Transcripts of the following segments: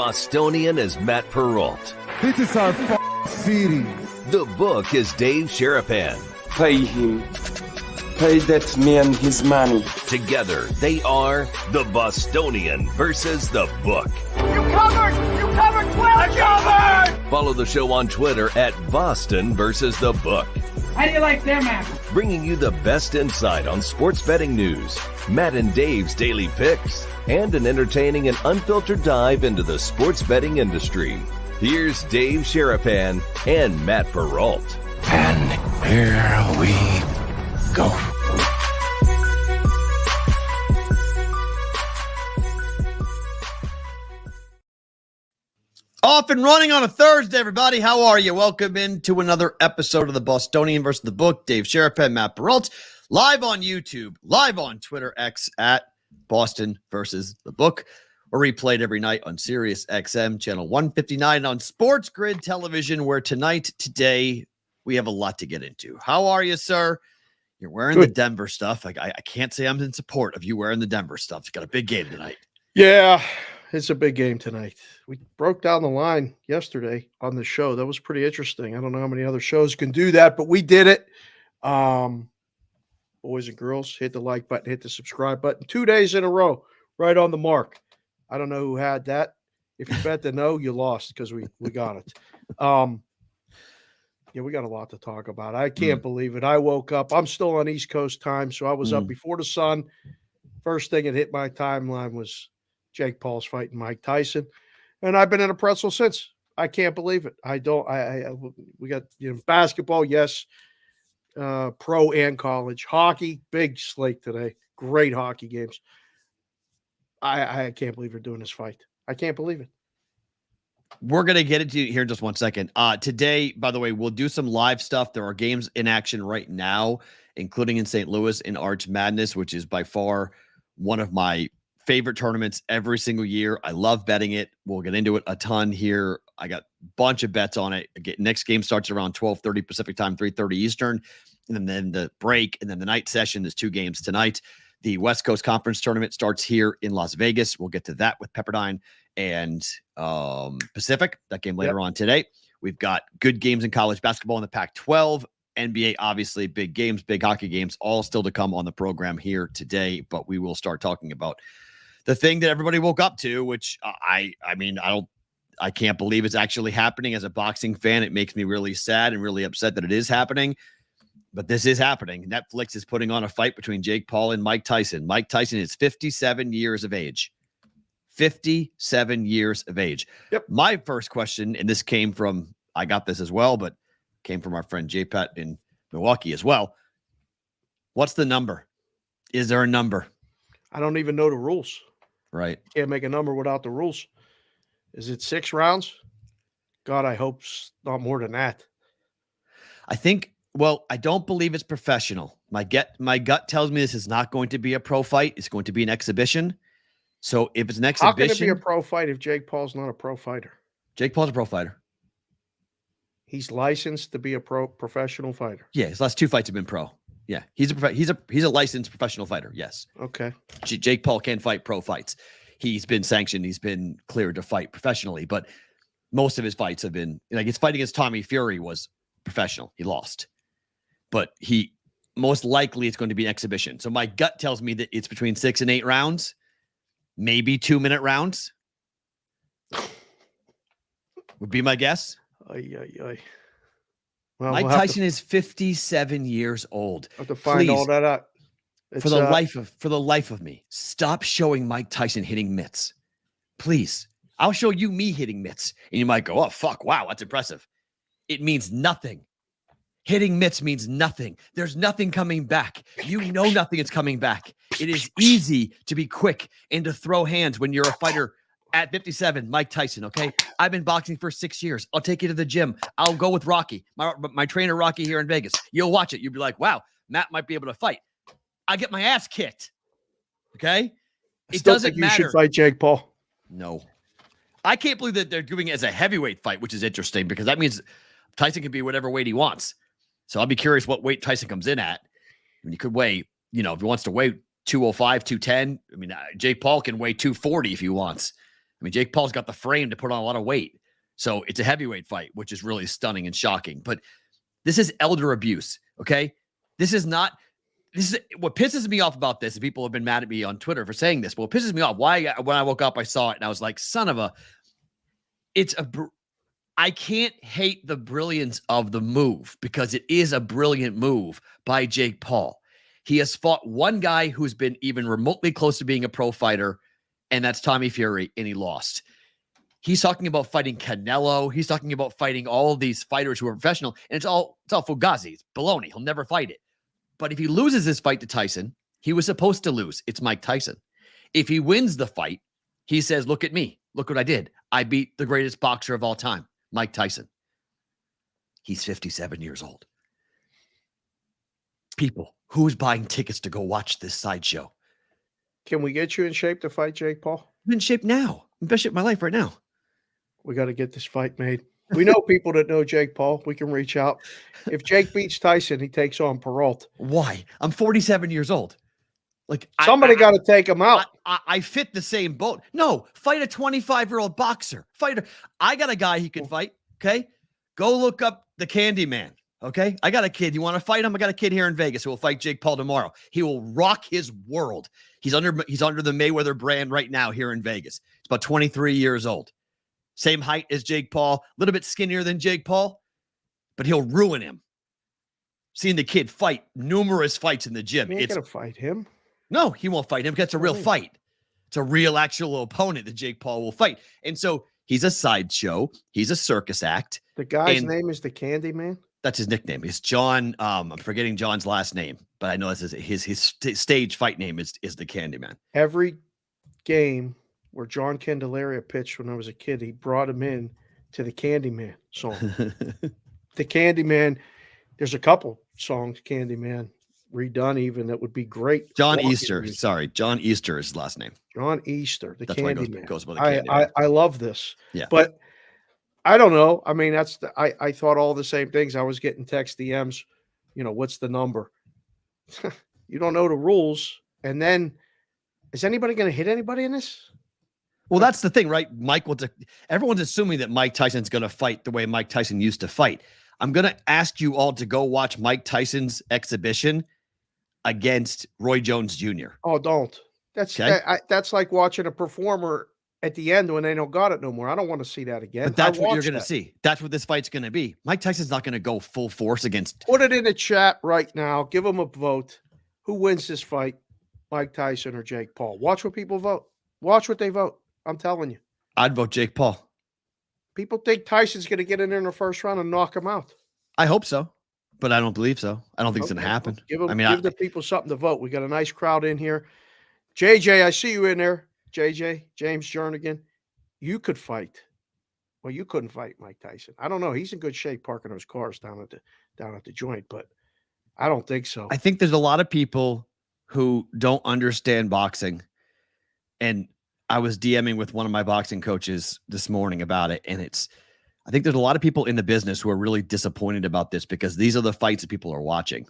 Bostonian is Matt Perrault. This is our city. The book is Dave Sherapan. Pay him. Pay that man his money. Together, they are the Bostonian versus the book. You covered! You covered 12! I covered! Follow the show on Twitter at Boston versus the book. How do you like them apples? Bringing you the best insight on sports betting news, Matt and Dave's daily picks, and an entertaining and unfiltered dive into the sports betting industry. Here's Dave Sherapan and Matt Perrault. And here we go. Off and running on a Thursday, everybody. How are you? Welcome into another episode of the Bostonian versus the book. Dave Sherapan, Matt Perrault, live on YouTube, live on Twitter X at Boston versus the book, or replayed every night on Sirius XM channel 159 on Sports Grid Television, where today, we have a lot to get into. How are you, sir? You're wearing the Denver stuff. I can't say I'm in support of you wearing the Denver stuff. You got a big game tonight. Yeah, it's a big game tonight. We broke down the line yesterday on the show. That was pretty interesting. I don't know how many other shows can do that, but we did it. Boys and girls, hit the like button, hit the subscribe button. 2 days in a row, right on the mark. I don't know who had that. If you bet the no, you lost because we got it. Yeah, we got a lot to talk about. I can't believe it. I woke up. I'm still on East Coast time, so I was up before the sun. First thing that hit my timeline was Jake Paul's fighting Mike Tyson, and I've been in a pretzel since. I can't believe it. We got basketball, yes, pro and college hockey, big slate today. Great hockey games. I can't believe we're doing this fight. I can't believe it. We're going to get into here in just 1 second. Today, by the way, we'll do some live stuff. There are games in action right now, including in St. Louis in Arch Madness, which is by far one of my favorite tournaments every single year. I love betting it. We'll get into it a ton here. I got a bunch of bets on it. Next game starts around 12:30 Pacific time, 3:30 Eastern. And then the break, and then the night session. There's 2 games tonight. The West Coast Conference Tournament starts here in Las Vegas. We'll get to that with Pepperdine and Pacific. That game later on today. We've got good games in college basketball in the Pac-12. NBA, obviously, big games, big hockey games, all still to come on the program here today. But we will start talking about the thing that everybody woke up to, which I can't believe it's actually happening. As a boxing fan, it makes me really sad and really upset that it is happening. But this is happening. Netflix is putting on a fight between Jake Paul and Mike Tyson. Mike Tyson is 57 years of age. 57 years of age. Yep. My first question, and this came from, I got this as well, but came from our friend J-Pat in Milwaukee as well. What's the number? Is there a number? I don't even know the rules. Right. Can't make a number without the rules. Is it 6 rounds? God, I hope not more than that. I don't believe it's professional. My gut tells me this is not going to be a pro fight. It's going to be an exhibition. So if it's an exhibition, how can it be a pro fight if Jake Paul's not a pro fighter? Jake Paul's a pro fighter. He's licensed to be a professional fighter. Yeah, his last 2 fights have been pro. Yeah, he's a licensed professional fighter. Yes. Okay. Jake Paul can fight pro fights. He's been sanctioned. He's been cleared to fight professionally, but most of his fights have been his fight against Tommy Fury was professional. He lost, but he most likely it's going to be an exhibition. So my gut tells me that it's between 6 and 8 rounds, maybe 2-minute rounds would be my guess. Well, Mike Tyson is 57 years old. I have to find all that out. For the life of me, stop showing Mike Tyson hitting mitts. Please. I'll show you me hitting mitts. And you might go, oh, fuck, wow, that's impressive. It means nothing. Hitting mitts means nothing. There's nothing coming back. You know nothing is coming back. It is easy to be quick and to throw hands when you're a fighter at 57, Mike Tyson, okay? I've been boxing for 6 years. I'll take you to the gym. I'll go with Rocky, my trainer Rocky here in Vegas. You'll watch it. You'll be like, wow, Matt might be able to fight. I get my ass kicked, okay? It doesn't matter. You should fight Jake Paul. No. I can't believe that they're doing it as a heavyweight fight, which is interesting because that means Tyson can be whatever weight he wants. So I'll be curious what weight Tyson comes in at. I mean, he could weigh, if he wants to weigh 205, 210. I mean, Jake Paul can weigh 240 if he wants. I mean, Jake Paul's got the frame to put on a lot of weight. So it's a heavyweight fight, which is really stunning and shocking. But this is elder abuse, okay? This is what pisses me off about this. And people have been mad at me on Twitter for saying this. But what pisses me off, when I woke up, I saw it and I was like, I can't hate the brilliance of the move because it is a brilliant move by Jake Paul. He has fought one guy who's been even remotely close to being a pro fighter, and that's Tommy Fury, and he lost. He's talking about fighting Canelo. He's talking about fighting all of these fighters who are professional, and it's all fugazi. It's baloney. He'll never fight it. But if he loses his fight to Tyson, he was supposed to lose. It's Mike Tyson. If he wins the fight, he says, look at me. Look what I did. I beat the greatest boxer of all time, Mike Tyson. He's 57 years old. People, who's buying tickets to go watch this sideshow? Can we get you in shape to fight Jake Paul? I'm in shape now. I'm in best shape of my life right now. We got to get this fight made. We know people that know Jake Paul. We can reach out. If Jake beats Tyson, he takes on Peralta. Why? I'm 47 years old. Like somebody got to take him out. I fit the same boat. No, fight a 25-year-old boxer. I got a guy he can fight. Okay, go look up the Candyman. Okay, I got a kid. You want to fight him? I got a kid here in Vegas who will fight Jake Paul tomorrow. He will rock his world. He's under the Mayweather brand right now here in Vegas. He's about 23 years old. Same height as Jake Paul, a little bit skinnier than Jake Paul, but he'll ruin him. Seeing the kid fight numerous fights in the gym. You ain't gonna fight him. No, he won't fight him because it's a real fight. It's a real actual opponent that Jake Paul will fight. And so he's a sideshow. He's a circus act. The guy's name is the Candyman. That's his nickname. It's John. I'm forgetting John's last name, but I know that's his stage fight name is the Candyman. Every game where John Candelaria pitched when I was a kid, he brought him in to the Candyman song. The Candyman, there's a couple songs, Candyman, redone even, that would be great. John Easter. Sorry, John Easter is his last name. John Easter, the Candyman. Goes by the Candyman. I love this. Yeah. But I don't know. I mean, I thought all the same things. I was getting text DMs, what's the number? You don't know the rules. And then is anybody going to hit anybody in this? Well, that's the thing, right? Everyone's assuming that Mike Tyson's going to fight the way Mike Tyson used to fight. I'm going to ask you all to go watch Mike Tyson's exhibition against Roy Jones Jr. Oh, don't. That's that's like watching a performer at the end when they don't got it no more. I don't want to see that again. But that's what you're going to see. That's what this fight's going to be. Mike Tyson's not going to go full force against. Put it in the chat right now. Give them a vote. Who wins this fight, Mike Tyson or Jake Paul? Watch what people vote. Watch what they vote. I'm telling you. I'd vote Jake Paul. People think Tyson's going to get in there in the first round and knock him out. I hope so, but I don't believe so. I don't think it's going to happen. Give the people something to vote. We got a nice crowd in here. JJ, I see you in there. JJ, James Jernigan, you could fight. Well, you couldn't fight Mike Tyson. I don't know. He's in good shape parking those cars down at the joint, but I don't think so. I think there's a lot of people who don't understand boxing, and I was DMing with one of my boxing coaches this morning about it. And I think there's a lot of people in the business who are really disappointed about this because these are the fights that people are watching.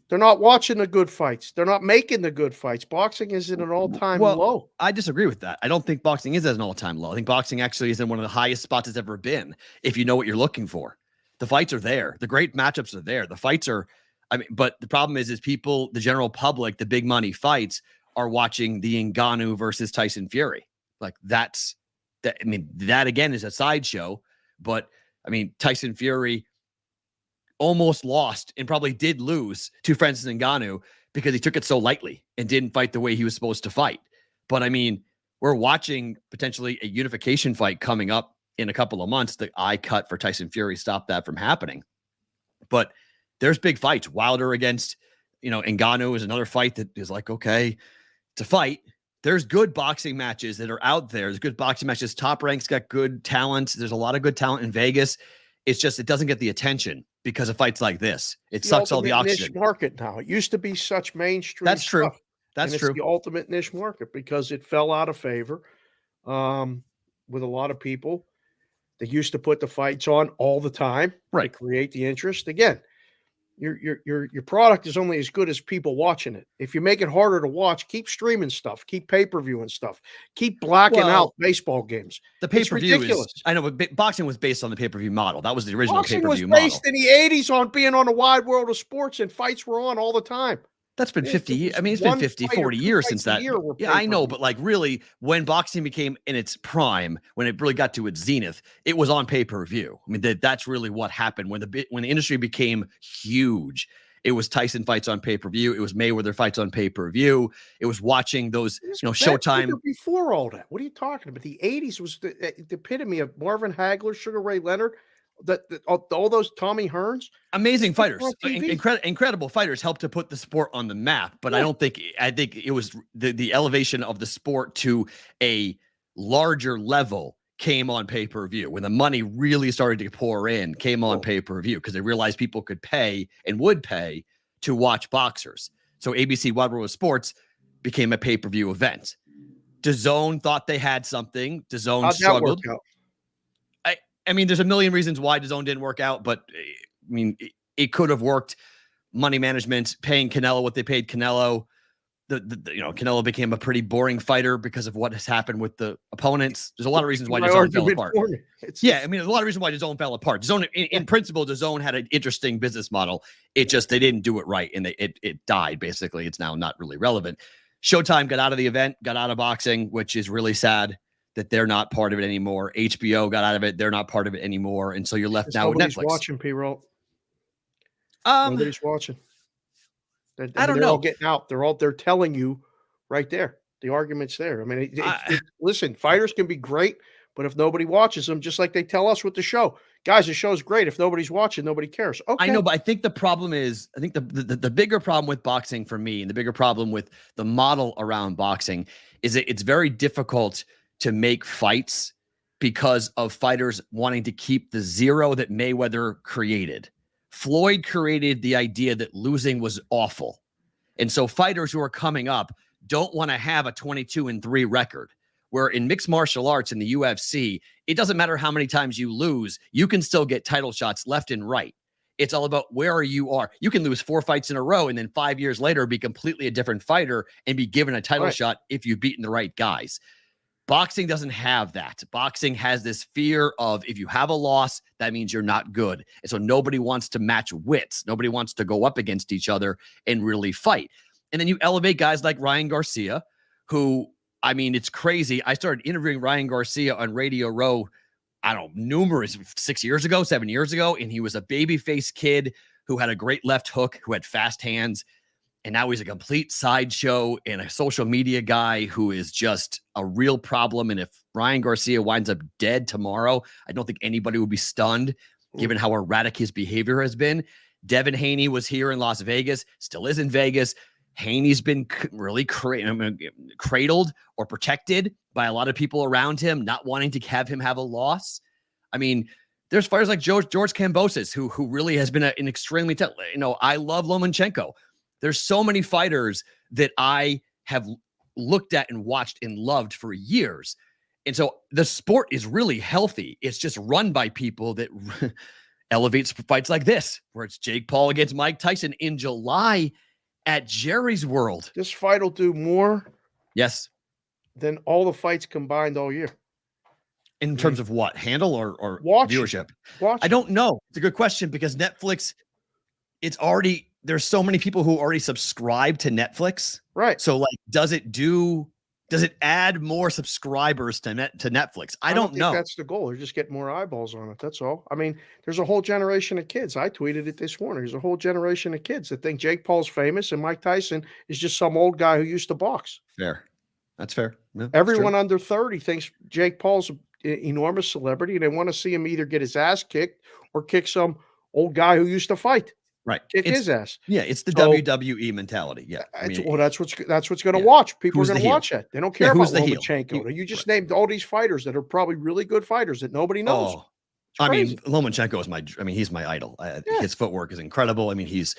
They're not watching the good fights. They're not making the good fights. Boxing is at an all-time low. I disagree with that. I don't think boxing is at an all-time low. I think boxing actually is in one of the highest spots it's ever been. If you know what you're looking for, the fights are there. The great matchups are there. The fights are, but the problem is people, the general public, the big money fights are watching the Ngannou versus Tyson Fury. Like that again is a sideshow, but Tyson Fury almost lost and probably did lose to Francis Ngannou because he took it so lightly and didn't fight the way he was supposed to fight. But we're watching potentially a unification fight coming up in a couple of months. The eye cut for Tyson Fury stopped that from happening. But there's big fights. Wilder against, Ngannou is another fight that is like, okay, to fight. There's good boxing matches that are out there. There's good boxing matches. Top Rank's got good talent. There's a lot of good talent in Vegas. It's just, it doesn't get the attention because of fights like this. It sucks all the oxygen. Niche market now. It used to be such mainstream. That's true. Stuff. That's It's true. the ultimate niche market because it fell out of favor with a lot of people. They used to put the fights on all the time, right? To create the interest. Again, your product is only as good as people watching it. If you make it harder to watch, keep streaming stuff, keep pay-per-view and stuff, keep blacking out baseball games. The pay-per-view ridiculous. I know, but boxing was based on the pay-per-view model. That was the original Boxing pay-per-view was based model. in the 80s on being on the wide world of sports, and fights were on all the time. That's been 50 years. I mean, it's been 50, 40 years since that. Yeah, I know. But like really, when boxing became in its prime, when it really got to its zenith, it was on pay-per-view. I mean, that's really what happened when the industry became huge. It was Tyson fights on pay-per-view. It was Mayweather fights on pay-per-view. It was watching those, Showtime. Before all that, what are you talking about? The 80s was the epitome of Marvin Hagler, Sugar Ray Leonard, all those Tommy Hearns. Amazing fighters, incredible fighters helped to put the sport on the map. But I think it was the elevation of the sport to a larger level came on pay-per-view when the money really started to pour in, came on pay-per-view because they realized people could pay and would pay to watch boxers. So ABC Wide World of Sports became a pay-per-view event. DAZN thought they had something. DAZN struggled. I mean, there's a million reasons why DAZN didn't work out, but I mean, it could have worked. Money management, paying Canelo what they paid Canelo. Canelo became a pretty boring fighter because of what has happened with the opponents. There's a lot of reasons why DAZN fell apart. I mean, there's a lot of reasons why DAZN fell apart. DAZN, in principle, DAZN had an interesting business model. It just they didn't do it right, and it died. Basically, it's now not really relevant. Showtime got out of the event, got out of boxing, which is really sad that they're not part of it anymore. HBO got out of it; they're not part of it anymore, and so you're left now with Netflix. Watching P-roll. Nobody's watching. I don't know. They're all getting out. They're telling you right there. The argument's there. I mean, listen, fighters can be great, but if nobody watches them, just like they tell us with the show, guys, the show's great. If nobody's watching, nobody cares. Okay. I know, but I think the problem is, the bigger problem with boxing for me, and the bigger problem with the model around boxing is that it's very difficult to make fights because of fighters wanting to keep the zero that Mayweather created. Floyd created the idea that losing was awful. And so fighters who are coming up don't want to have a 22-3 record, where in mixed martial arts in the UFC, it doesn't matter how many times you lose, you can still get title shots left and right. It's all about where you are. You can lose 4 fights in a row and then 5 years later be completely a different fighter and be given a title shot if you've beaten the right guys. Boxing doesn't have that. Boxing has this fear of if you have a loss, that means you're not good. And so nobody wants to match wits. Nobody wants to go up against each other and really fight. And then you elevate guys like Ryan Garcia, who, I mean, it's crazy. I started interviewing Ryan Garcia on Radio Row, I don't know, numerous 7 years ago, and he was a babyface kid who had a great left hook, who had fast hands. And now he's a complete sideshow and a social media guy who is just a real problem. And if Ryan Garcia winds up dead tomorrow, I don't think anybody would be stunned given how erratic his behavior has been. Devin Haney was here in Las Vegas, still is in Vegas. Haney's been really cradled or protected by a lot of people around him, not wanting to have him have a loss. I mean, there's fighters like George Kambosos, who really has been an extremely tough. I love Lomachenko. There's so many fighters that I have looked at and watched and loved for years. And so the sport is really healthy. It's just run by people that elevates fights like this, where it's Jake Paul against Mike Tyson in July at Jerry's World. This fight will do more than all the fights combined all year. In terms of what? Handle or viewership? Watch. I don't know. It's a good question because Netflix, there's so many people who already subscribe to Netflix. Right. So like, does it add more subscribers to Netflix? I don't know. That's the goal. They're just getting more eyeballs on it. That's all. I mean, there's a whole generation of kids. I tweeted it this morning. There's a whole generation of kids that think Jake Paul's famous and Mike Tyson is just some old guy who used to box. Fair. That's fair. Yeah, everyone under 30 thinks Jake Paul's an enormous celebrity, and they want to see him either get his ass kicked or kick some old guy who used to fight. Right. Kick his ass. Yeah, it's the WWE mentality. Yeah. That's what's going to watch. People are going to watch it. They don't care about Lomachenko. You just named all these fighters that are probably really good fighters that nobody knows. Oh, I mean, Lomachenko is he's my idol. His footwork is incredible. I mean, he's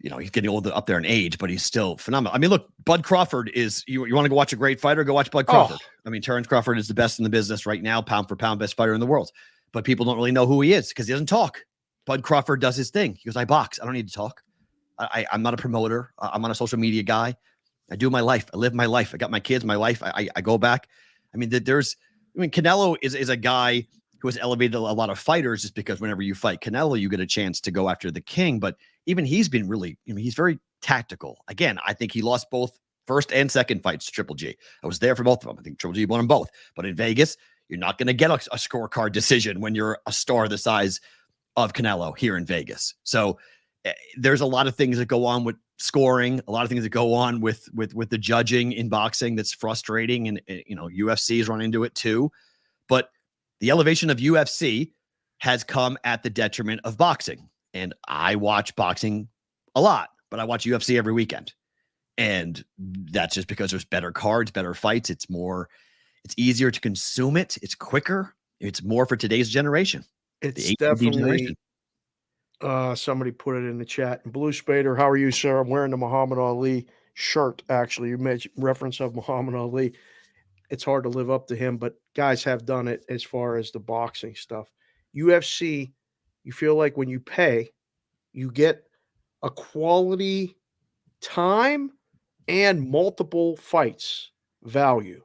getting older up there in age, but he's still phenomenal. I mean, look, Bud Crawford is, you want to go watch a great fighter, go watch Bud Crawford. I mean, Terrence Crawford is the best in the business right now, pound for pound, best fighter in the world. But people don't really know who he is because he doesn't talk. Bud Crawford does his thing. He goes, I box. I don't need to talk. I'm not a promoter. I'm not a social media guy. I do my life. I live my life. I got my kids, my life. I go back. I mean, Canelo is a guy who has elevated a lot of fighters just because whenever you fight Canelo, you get a chance to go after the king. But even he's been really, he's very tactical. Again, I think he lost both first and second fights to Triple G. I was there for both of them. I think Triple G won them both. But in Vegas, you're not going to get a scorecard decision when you're a star the size of Canelo here in Vegas. So there's a lot of things that go on with scoring, a lot of things that go on with the judging in boxing that's frustrating. And, UFC is running into it too. But the elevation of UFC has come at the detriment of boxing. And I watch boxing a lot, but I watch UFC every weekend. And that's just because there's better cards, better fights. It's easier to consume it. It's quicker. It's more for today's generation. It's definitely, somebody put it in the chat. Blue Spader, how are you, sir? I'm wearing the Muhammad Ali shirt, actually. You made reference of Muhammad Ali. It's hard to live up to him, but guys have done it as far as the boxing stuff. UFC, you feel like when you pay, you get a quality time and multiple fights value.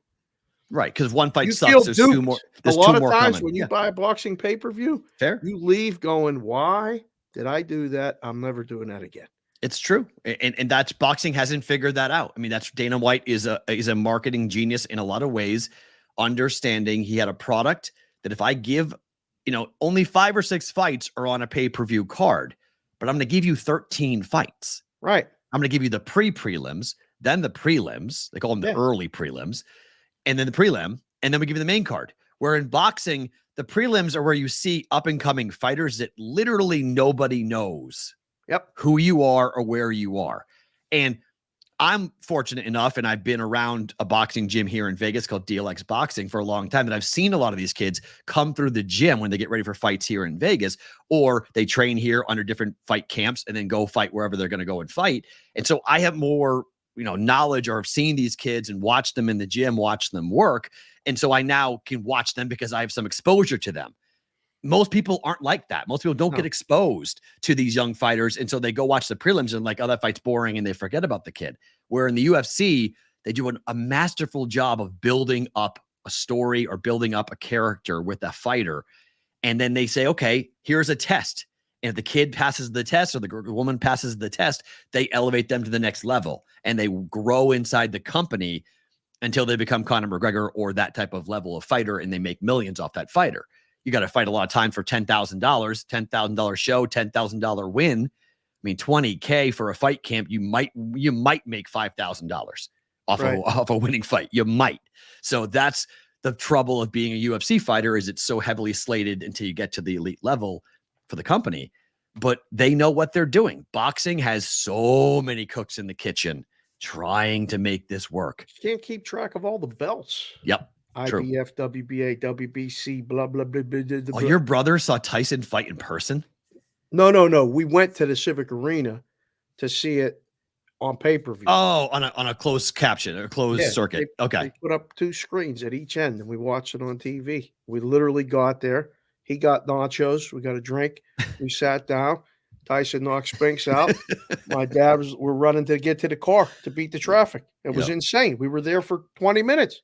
Right, because one fight You sucks. feel There's duped. two more. A There's lot two of more times coming. when you buy a boxing pay-per-view, Fair. you leave going, why did I do that? I'm never doing that again. It's true. And that's boxing hasn't figured that out. I mean, that's Dana White is a marketing genius in a lot of ways, understanding he had a product that if I give, only 5 or 6 fights are on a pay-per-view card, but I'm going to give you 13 fights. Right. I'm going to give you the prelims, then the prelims. They call them the early prelims, and then the prelim, and then we give you the main card. Where in boxing, the prelims are where you see up-and-coming fighters that literally nobody knows who you are or where you are. And I'm fortunate enough, and I've been around a boxing gym here in Vegas called DLX Boxing for a long time, that I've seen a lot of these kids come through the gym when they get ready for fights here in Vegas, or they train here under different fight camps and then go fight wherever they're going to go and fight. And so I have more, knowledge, or have seen these kids and watched them in the gym, watch them work. And so I now can watch them because I have some exposure to them. Most people aren't like that. Most people don't get exposed to these young fighters. And so they go watch the prelims and like, oh, that fight's boring, and they forget about the kid. Where in the UFC, they do a masterful job of building up a story or building up a character with a fighter. And then they say, okay, here's a test. And if the kid passes the test or the woman passes the test, they elevate them to the next level and they grow inside the company until they become Conor McGregor or that type of level of fighter, and they make millions off that fighter. You got to fight a lot of time for $10,000 show, $10,000 win. I mean, $20K for a fight camp, you might make $5,000 off a winning fight. You might. So that's the trouble of being a UFC fighter, is it's so heavily slated until you get to the elite level for the company. But they know what they're doing. Boxing has so many cooks in the kitchen trying to make this work. You can't keep track of all the belts. Yep. True. IBF, WBA, WBC, blah, blah, blah, blah, blah, blah. Oh, your brother saw Tyson fight in person? No. We went to the Civic Arena to see it on pay-per-view. Oh, on a closed caption or closed circuit. They put up 2 screens at each end, and we watched it on TV. We literally got there. He got nachos. We got a drink. We sat down. Tyson knocked Spinks out. My dad we're running to get to the car to beat the traffic. It was insane. We were there for 20 minutes.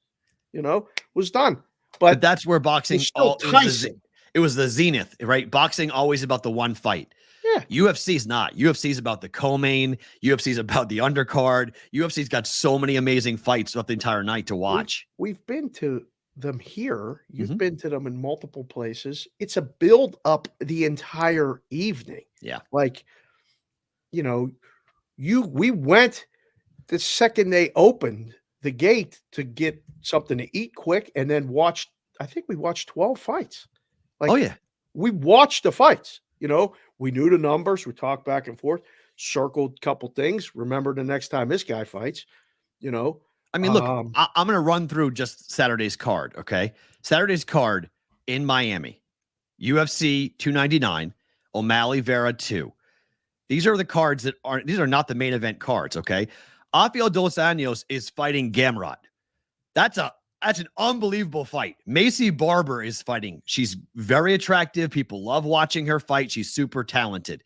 Was done. But that's where boxing it was the zenith, right? Boxing always about the one fight. Yeah. UFC's not. UFC's about the co-main. UFC's about the undercard. UFC's got so many amazing fights throughout the entire night to watch. We've been to them here. You've been to them in multiple places. It's a build up the entire evening. Yeah. Like, we went the second they opened the gate to get something to eat quick, and then I think we watched 12 fights. We watched the fights. We knew the numbers. We talked back and forth, circled a couple things. Remember the next time this guy fights, I mean, look, I'm going to run through just Saturday's card. Okay. Saturday's card in Miami, UFC 299, O'Malley Vera 2. These are the cards these are not the main event cards. Okay. Rafael Dos Anjos is fighting Gamrot. That's That's an unbelievable fight. Macy Barber is fighting. She's very attractive. People love watching her fight. She's super talented.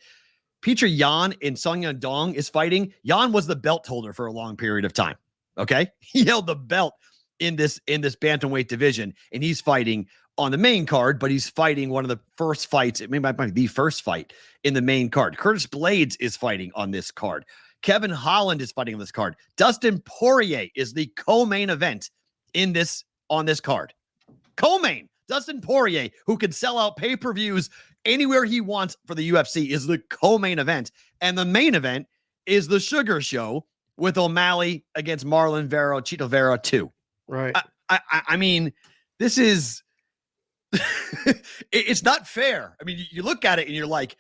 Peter Yan and Song Yadong is fighting. Yan was the belt holder for a long period of time. Okay. He held the belt in this bantamweight division, and he's fighting on the main card, but he's fighting one of the first fights. It may be the first fight in the main card. Curtis Blades is fighting on this card. Kevin Holland is fighting on this card. Dustin Poirier is the co-main event on this card. Co-main. Dustin Poirier, who can sell out pay-per-views anywhere he wants for the UFC, is the co-main event. And the main event is the Sugar Show with O'Malley against Marlon Vera, Chito Vera 2. Right. I mean, this is it's not fair. I mean, you look at it and you're like,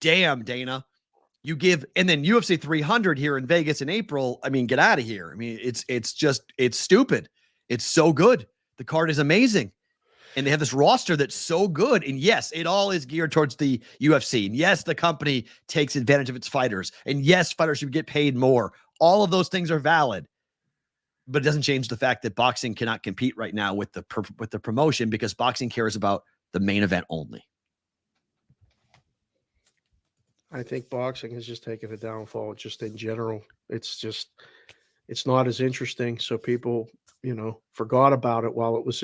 damn, Dana, you give, and then UFC 300 here in Vegas in April. I mean, get out of here. I mean, it's stupid. It's so good. The card is amazing. And they have this roster that's so good. And yes, it all is geared towards the UFC. And yes, the company takes advantage of its fighters. And yes, fighters should get paid more. All of those things are valid. But it doesn't change the fact that boxing cannot compete right now with the promotion, because boxing cares about the main event only. I think boxing has just taken a downfall just in general. It's not as interesting. So people, forgot about it while it was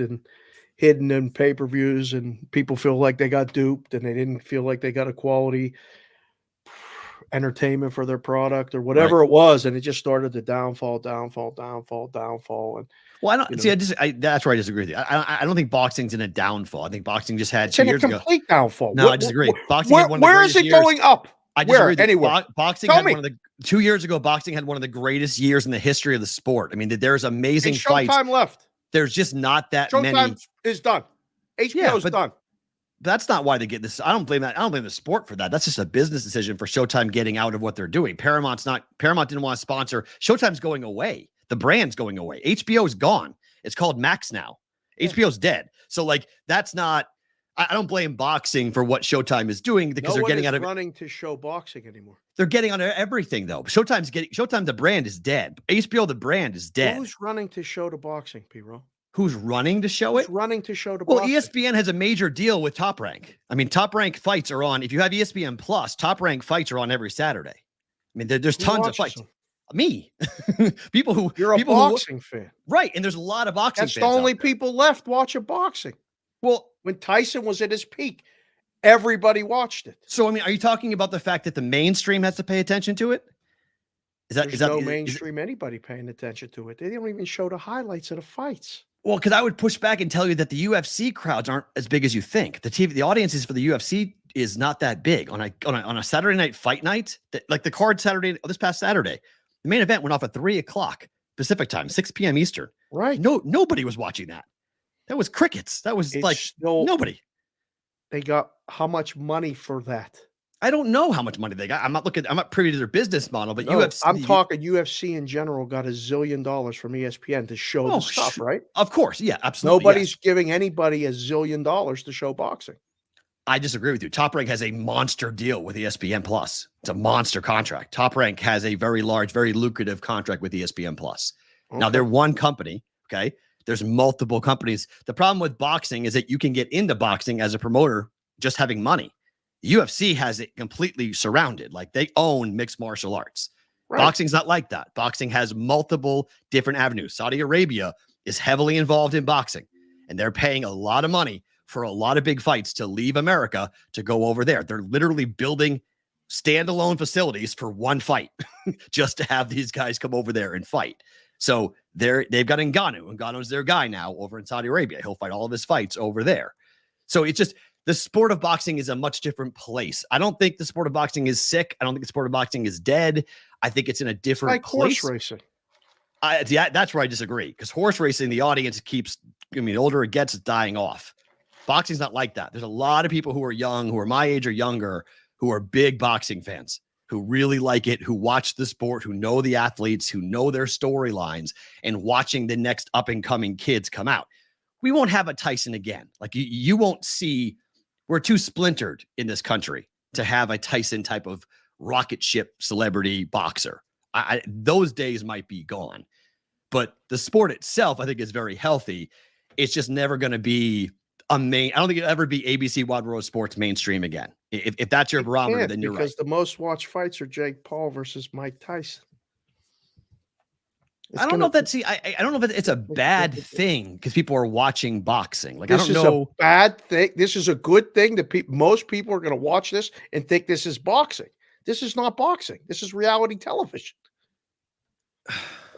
hidden in pay-per-views, and people feel like they got duped and they didn't feel like they got a quality entertainment for their product or whatever it was. And it just started to downfall. And well, I don't see. That's where I disagree with you. I don't think boxing's in a downwndownfall. I think boxing just had 2 years ago. Complete downfall. No, I disagree. Boxing had one of the where is it years. Going up? I disagree. Anywhere? Boxing had one of the 2 years ago. Boxing had one of the greatest years in the history of the sport. I mean, there's amazing fights. Showtime left. There's just not that many. Showtime is done. HBO is done. That's not why they get this. I don't blame that. I don't blame the sport for that. That's just a business decision for Showtime getting out of what they're doing. Paramount didn't want to sponsor. Showtime's going away. The brand's going away. HBO is gone. It's called Max now. Yeah. HBO's dead. So that's not. I don't blame boxing for what Showtime is doing, because they're getting out of running to show boxing anymore. They're getting on everything though. Showtime. The brand is dead. HBO, the brand is dead. Who's running to show to boxing, P-Roll? Who's running to show it? Running to show to boxing. Well, ESPN has a major deal with Top Rank. I mean, Top Rank fights are on. If you have ESPN Plus, Top Rank fights are on every Saturday. I mean, there's tons of fights. Them? Me, people who you're a boxing fan, right? And there's a lot of boxing. That's the only people left watching boxing. Well, when Tyson was at his peak, everybody watched it. So, I mean, are you talking about the fact that the mainstream has to pay attention to it? There's no mainstream anybody paying attention to it. They don't even show the highlights of the fights. Well, because I would push back and tell you that the UFC crowds aren't as big as you think. The audiences for the UFC is not that big. On a Saturday night fight night, like the card this past Saturday, the main event went off at 3:00 Pacific time, 6 p.m. Eastern. Right. Nobody was watching that. That was crickets. That was nobody. They got how much money for that? I don't know how much money they got. I'm not privy to their business model, but UFC. I'm talking UFC in general got $1 zillion from ESPN to show the stuff, right? Of course. Yeah, absolutely. Nobody's giving anybody $1 zillion to show boxing. I disagree with you. Top Rank has a monster deal with ESPN Plus. It's a monster contract. Top Rank has a very large, very lucrative contract with ESPN Plus. Okay. Now they're one company. Okay. There's multiple companies. The problem with boxing is that you can get into boxing as a promoter just having money. UFC has it completely surrounded. Like they own mixed martial arts. Right. Boxing's not like that. Boxing has multiple different avenues. Saudi Arabia is heavily involved in boxing, and they're paying a lot of money for a lot of big fights to leave America to go over there. They're literally building standalone facilities for one fight just to have these guys come over there and fight. So they've got Ngannou. Ngannou's their guy now over in Saudi Arabia. He'll fight all of his fights over there. So it's just the sport of boxing is a much different place. I don't think the sport of boxing is sick. I don't think the sport of boxing is dead. I think it's in a different place. Horse racing. That's where I disagree, because horse racing, the audience keeps, the older it gets, it's dying off. Boxing's not like that. There's a lot of people who are young, who are my age or younger, who are big boxing fans, who really like it, who watch the sport, who know the athletes, who know their storylines, and watching the next up and coming kids come out. We won't have a Tyson again. Like you won't see, we're too splintered in this country to have a Tyson type of rocket ship celebrity boxer. Those days might be gone. But the sport itself, I think, is very healthy. It's just never going to be I don't think it'll ever be ABC Wide World Sports mainstream again. If that's your barometer, then you're right. Because the most watched fights are Jake Paul versus Mike Tyson. I don't know if that's I don't know if it's a bad thing because people are watching boxing. Like, I don't know. This is a bad thing. This is a good thing that most people are going to watch this and think this is boxing. This is not boxing. This is reality television.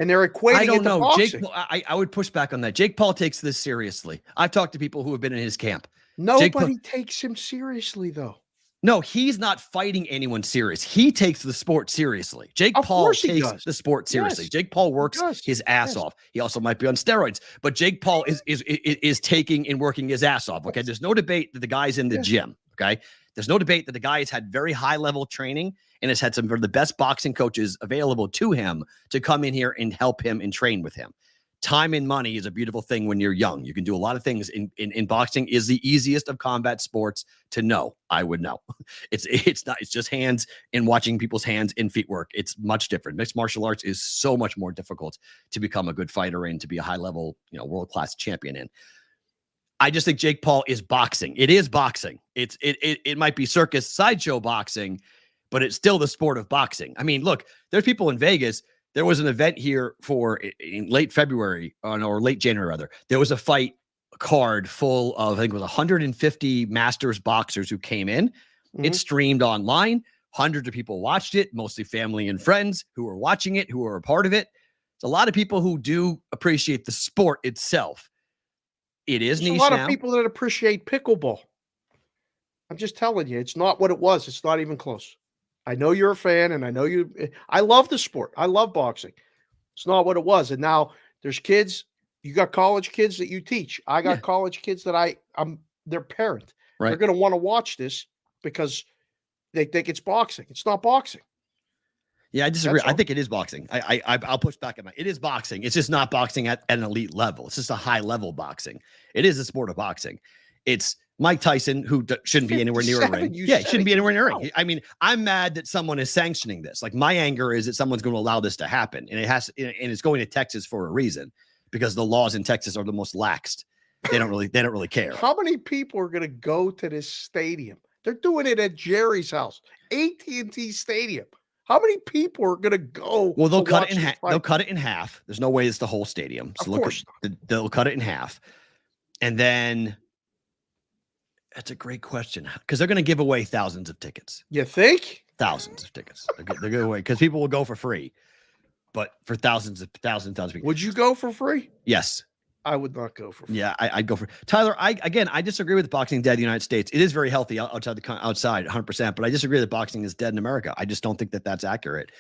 And they're equating I don't it to know. boxing. Jake, I would push back on that. Jake Paul takes this seriously. I've talked to people who have been in his camp. Nobody takes him seriously, though. No, he's not fighting anyone serious. He takes the sport seriously. Jake Paul takes the sport seriously. Yes. Jake Paul works his ass off. He also might be on steroids, but Jake Paul is taking and working his ass off. Okay, there's no debate that the guy's in the gym. Okay, there's no debate that the guy has had very high level training and has had some of the best boxing coaches available to him to come in here and help him and train with him. Time and money is a beautiful thing when you're young. You can do a lot of things in boxing. Is the easiest of combat sports to know. I would know. It's not. It's just hands and watching people's hands and feet work. It's much different. Mixed martial arts is so much more difficult to become a good fighter in, to be a high level, world class champion in. I just think Jake Paul is boxing. It is boxing. It might be circus sideshow boxing, but it's still the sport of boxing. I mean, look, there's people in Vegas. There was an event here in late February or late January, rather. There was a fight card full of, I think it was 150 masters boxers who came in. Mm-hmm. It streamed online. Hundreds of people watched it, mostly family and friends who were watching it, who were a part of it. It's a lot of people who do appreciate the sport itself. It is niche now. There's a lot of people that appreciate pickleball. I'm just telling you, it's not what it was. It's not even close. I know you're a fan, and I know I love the sport. I love boxing. It's not what it was. And now there's kids. You got college kids that you teach. I got college kids that I'm their parent. Right. They're going to want to watch this because they think it's boxing. It's not boxing. Yeah, I disagree. I think it is boxing. I'll push back at it is boxing. It's just not boxing at an elite level. It's just a high level boxing. It is a sport of boxing. It's Mike Tyson, who shouldn't be anywhere near a ring. Yeah, shouldn't be anywhere near a ring. I mean, I'm mad that someone is sanctioning this. Like, my anger is that someone's going to allow this to happen, and it's going to Texas for a reason, because the laws in Texas are the most laxed. They don't really care. How many people are going to go to this stadium? They're doing it at Jerry's house, AT&T Stadium. How many people are going to go? Well, they'll cut it in half. They'll cut it in half. There's no way it's the whole stadium. So they'll cut it in half, and then. That's a great question, because they're going to give away thousands of tickets. You think? Thousands of tickets. They're going away because people will go for free, but for thousands of people. Would you go for free? Yes. I would not go for free. Yeah, I'd go for Tyler. I disagree with boxing dead in the United States. It is very healthy outside 100%, but I disagree that boxing is dead in America. I just don't think that that's accurate.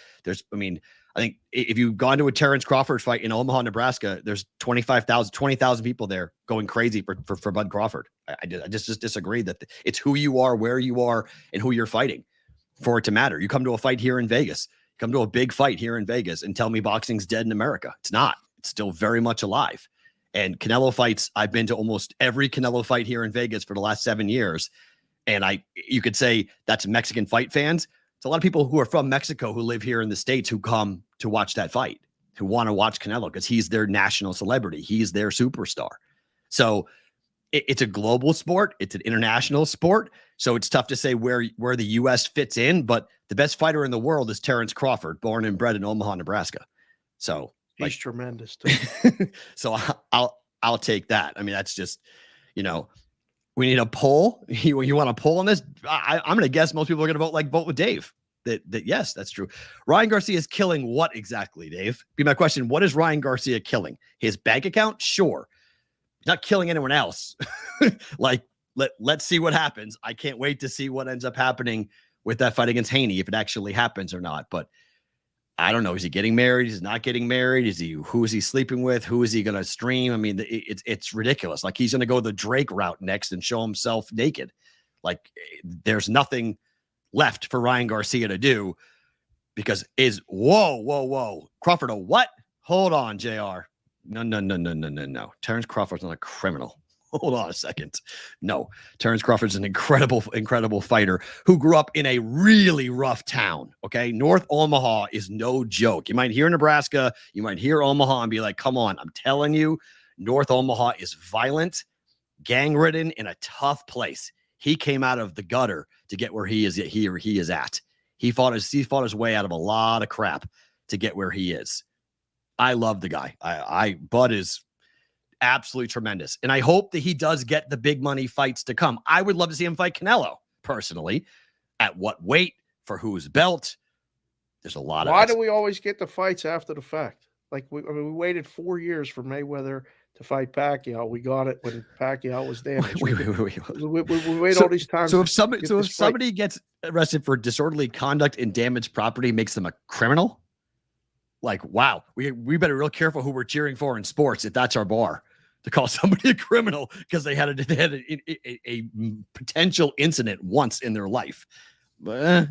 I think if you've gone to a Terrence Crawford fight in Omaha, Nebraska, there's 20,000 people there going crazy for Bud Crawford. I just disagree that it's who you are, where you are, and who you're fighting for it to matter. You come to a fight here in Vegas, come to a big fight here in Vegas, and tell me boxing's dead in America. It's not. It's still very much alive. And Canelo fights, I've been to almost every Canelo fight here in Vegas for the last 7 years. And you could say that's Mexican fight fans. It's a lot of people who are from Mexico who live here in the States who come to watch that fight, who want to watch Canelo because he's their national celebrity. He's their superstar. So it's a global sport. It's an international sport. So it's tough to say where the U.S. fits in, but the best fighter in the world is Terrence Crawford, born and bred in Omaha, Nebraska. So he's tremendous too. So I'll take that. I mean, that's just, we need a poll. You want a poll on this? I'm going to guess most people are going to vote with Dave. That yes, that's true. Ryan Garcia is killing what exactly, Dave? Be my question. What is Ryan Garcia killing? His bank account? Sure. He's not killing anyone else. Let's see what happens. I can't wait to see what ends up happening with that fight against Haney, if it actually happens or not. But I don't know. Is he getting married? Is he not getting married? Who is he sleeping with? Who is he going to stream? I mean, it's ridiculous. Like, he's going to go the Drake route next and show himself naked. Like, there's nothing left for Ryan Garcia to do, because whoa. Crawford, a what? Hold on, JR. No. Terrence Crawford's not a criminal. Hold on a second. No, Terrence Crawford's an incredible fighter who grew up in a really rough town. Okay. North Omaha is no joke. You might hear Nebraska, you might hear Omaha and be like, come on, I'm telling you, North Omaha is violent, gang ridden, in a tough place. He came out of the gutter to get where he is at. He fought his way out of a lot of crap to get where he is. I love the guy. Bud is absolutely tremendous. And I hope that he does get the big money fights to come. I would love to see him fight Canelo personally. At what weight, for whose belt? There's a lot of. Why do we always get the fights after the fact? Like we waited 4 years for Mayweather to fight Pacquiao. We got it when Pacquiao was damaged. We wait all these times. So if somebody gets arrested for disorderly conduct and damaged property, makes them a criminal. Like, wow, we better be real careful who we're cheering for in sports if that's our bar, to call somebody a criminal because they had a potential incident once in their life. But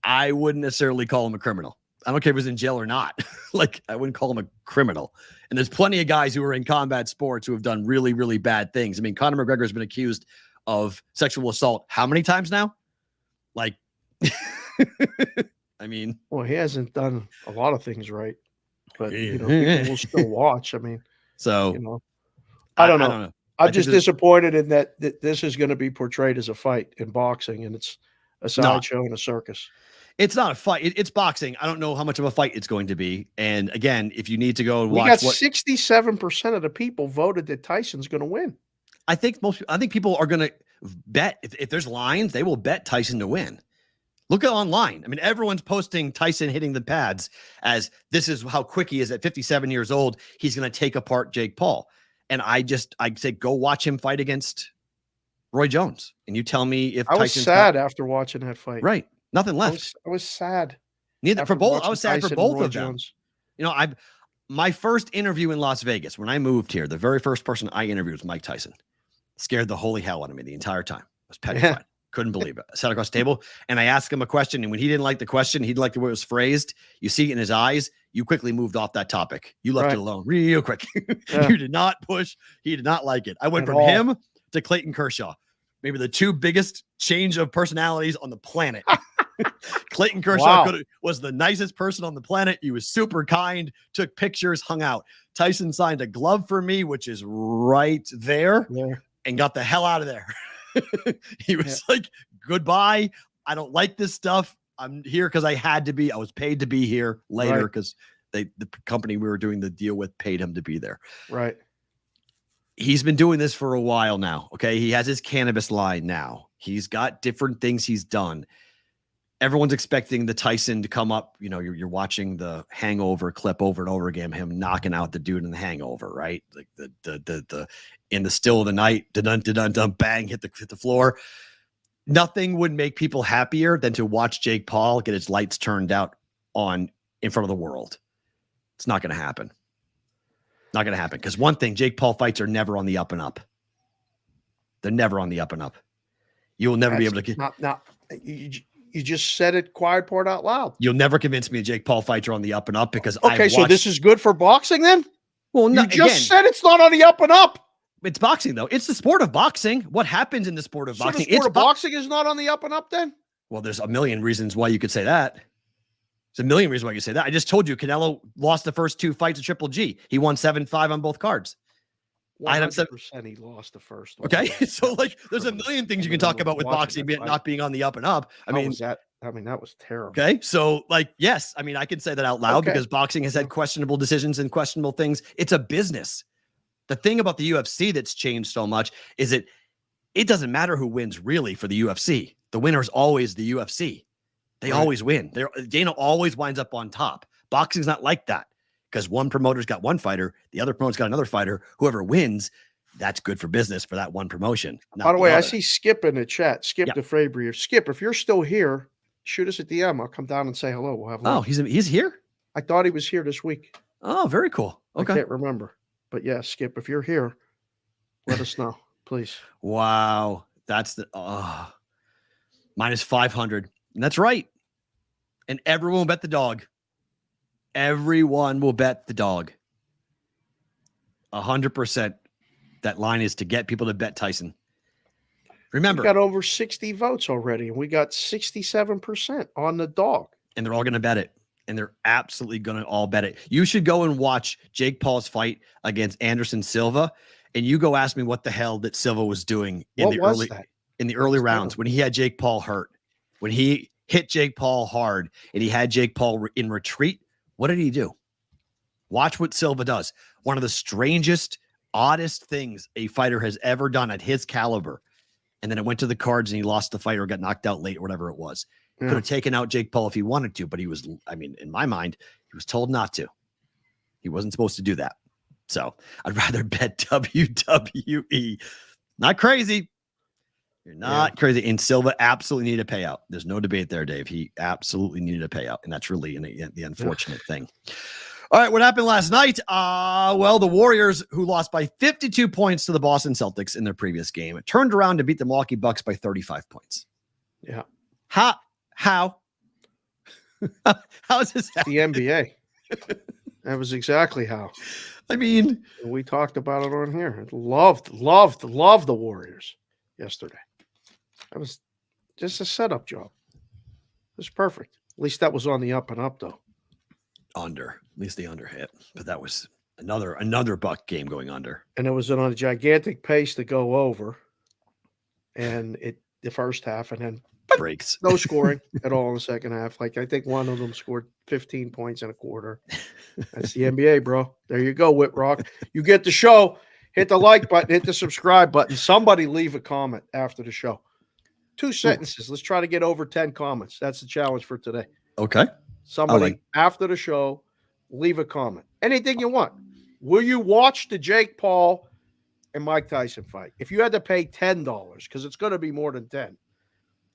I wouldn't necessarily call him a criminal. I don't care if he's in jail or not. Like, I wouldn't call him a criminal. And there's plenty of guys who are in combat sports who have done really, really bad things. I mean, Conor McGregor has been accused of sexual assault how many times now? Like, I mean, well, he hasn't done a lot of things right, but people will still watch. I mean, so I don't know. I'm just disappointed in that this is going to be portrayed as a fight in boxing, and it's a sideshow and a circus. It's not a fight. It's boxing. I don't know how much of a fight it's going to be. And again, if you need to go and watch, we got 67% of the people voted that Tyson's going to win. I think people are going to bet if there's lines, they will bet Tyson to win. Look at online. I mean, everyone's posting Tyson hitting the pads as this is how quick he is at 57 years old. He's going to take apart Jake Paul. And I'd say, go watch him fight against Roy Jones. And you tell me if I was sad after watching that fight. Right. Nothing left. I was sad. Neither for both. I was sad for both of them. Jones. You know, my first interview in Las Vegas, when I moved here, the very first person I interviewed was Mike Tyson. Scared the holy hell out of me the entire time. I was petrified. Yeah. Couldn't believe it. I sat across the table and I asked him a question. And when he didn't like the question, he didn't like the way it was phrased. You see it in his eyes. You quickly moved off that topic. You left it alone real quick. Yeah. You did not push. He did not like it. I went from him to Clayton Kershaw. Maybe the two biggest change of personalities on the planet. Clayton Kershaw was the nicest person on the planet. He was super kind, took pictures, hung out. Tyson signed a glove for me, which is right there, and got the hell out of there. He was like, goodbye. I don't like this stuff. I'm here because I had to be. I was paid to be here later because the company we were doing the deal with paid him to be there. Right. He's been doing this for a while now. Okay. He has his cannabis line now. He's got different things he's done. Everyone's expecting the Tyson to come up. You know, you're watching the Hangover clip over and over again, him knocking out the dude in the Hangover, right? Like the in the still of the night, dun bang, hit the floor. Nothing would make people happier than to watch Jake Paul get his lights turned out in front of the world. It's not going to happen. Not going to happen. Because one thing, Jake Paul fights are never on the up and up. They're never on the up and up. You will never be able to get. You just said it quiet part out loud. You'll never convince me a Jake Paul fights are on the up and up because so this is good for boxing then? Well, you just said it's not on the up and up. It's boxing though. It's the sport of boxing. What happens in the sport of boxing? The sport of boxing is not on the up and up then? Well, there's a million reasons why you could say that. There's a million reasons why you could say that. I just told you Canelo lost the first two fights of Triple G. He won 7-5 on both cards. 100% he lost the first one. Okay. So like there's a million things you can talk about with boxing not being on the up and up. That was terrible. Okay. So like, yes, I mean, I can say that out loud because boxing has had questionable decisions and questionable things. It's a business. The thing about the UFC that's changed so much is it doesn't matter who wins really for the UFC. The winner is always the UFC. They always win. Dana always winds up on top. Boxing's not like that. Because one promoter's got one fighter, the other promoter's got another fighter. Whoever wins, that's good for business for that one promotion. By the way, I see Skip in the chat. Skip the Fabry. Skip, if you're still here, shoot us a DM. I'll come down and say hello. We'll have lunch. Oh, he's here? I thought he was here this week. Oh, very cool. Okay. I can't remember. But yeah, Skip, if you're here, let us know, please. Wow. That's the minus 500. And that's right. And everyone will bet the dog. Everyone will bet the dog. 100%. That line is to get people to bet Tyson. Remember, we got over 60 votes already, and we got 67% on the dog. And they're all going to bet it. And they're absolutely going to all bet it. You should go and watch Jake Paul's fight against Anderson Silva, and you go ask me what the hell that Silva was doing in the early rounds when he had Jake Paul hurt. When he hit Jake Paul hard and he had Jake Paul in retreat, what did he do? Watch what Silva does. One of the strangest, oddest things a fighter has ever done at his caliber. And then it went to the cards and he lost the fight or got knocked out late or whatever it was. Yeah. Could have taken out Jake Paul if he wanted to, but he was, I mean, in my mind, he was told not to. He wasn't supposed to do that. So I'd rather bet WWE. Not crazy. You're not crazy. And Silva absolutely needed a payout. There's no debate there, Dave. He absolutely needed a payout. And that's really the unfortunate thing. All right, what happened last night? Well, the Warriors, who lost by 52 points to the Boston Celtics in their previous game, turned around to beat the Milwaukee Bucks by 35 points. Yeah. How? How is this happening? The NBA. That was exactly how. I mean, we talked about it on here. Loved the Warriors yesterday. That was just a setup job. It was perfect. At least that was on the up and up, though. Under. At least the under hit. But that was another Buck game going under. And it was on a gigantic pace to go over. And the first half, and then breaks. No scoring at all in the second half. Like, I think one of them scored 15 points in a quarter. That's the NBA, bro. There you go, Whitrock. You get the show. Hit the like button. Hit the subscribe button. Somebody leave a comment after the show. 2 sentences. Let's try to get over 10 comments. That's the challenge for today. Okay. Somebody after the show, leave a comment. Anything you want. Will you watch the Jake Paul and Mike Tyson fight? If you had to pay $10, because it's going to be more than 10.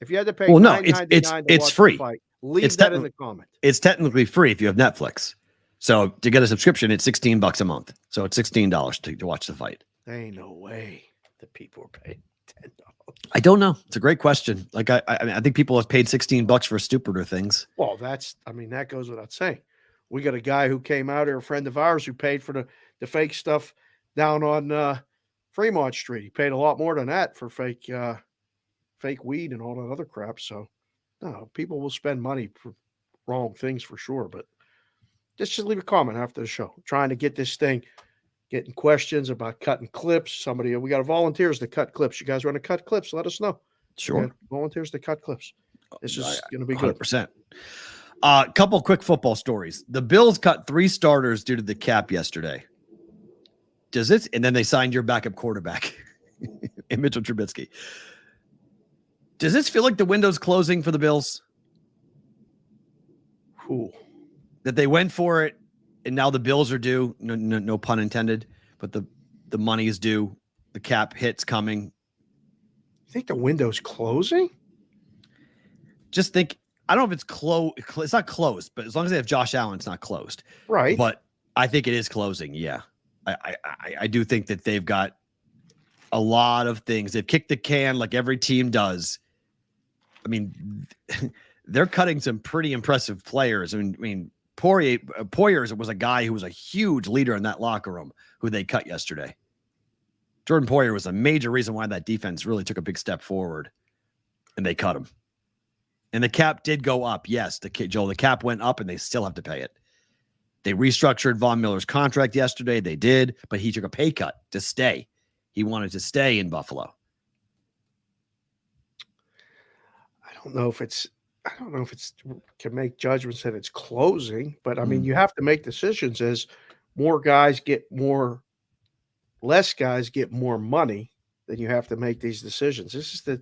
If you had to pay it's free. Fight, leave that in the comment. It's technically free if you have Netflix. So to get a subscription, it's $16 a month. So it's $16 to watch the fight. There ain't no way the people are paying $10. I don't know. It's a great question. Like I mean, I think people have paid $16 for stupider things. Well, that goes without saying. We got a guy who came out here, a friend of ours, who paid for the fake stuff down on Fremont Street. He paid a lot more than that for fake weed and all that other crap. So, no, people will spend money for wrong things for sure. But just leave a comment after the show. I'm trying to get this thing, getting questions about cutting clips. We got volunteers to cut clips. You guys want to cut clips? Let us know. Sure. Volunteers to cut clips. This is going to be good. 100%. A couple quick football stories. The Bills cut 3 starters due to the cap yesterday. And then they signed your backup quarterback in Mitchell Trubisky. Does this feel like the window's closing for the Bills? Cool. That they went for it, and now the Bills are due. No pun intended, but the money is due. The cap hit's coming. You think the window's closing? Just think. I don't know if it's closed. It's not closed, but as long as they have Josh Allen, it's not closed. Right. But I think it is closing. Yeah. I do think that they've got a lot of things. They've kicked the can like every team does. I mean, they're cutting some pretty impressive players. I mean, Poyers was a guy who was a huge leader in that locker room who they cut yesterday. Jordan Poyer was a major reason why that defense really took a big step forward, and they cut him. And the cap did go up. Yes, the cap went up, and they still have to pay it. They restructured Von Miller's contract yesterday. They did, but he took a pay cut to stay. He wanted to stay in Buffalo. I don't know if it's can make judgments that it's closing, but I mean, you have to make decisions as more guys get more, less guys get more money. Then you have to make these decisions. This is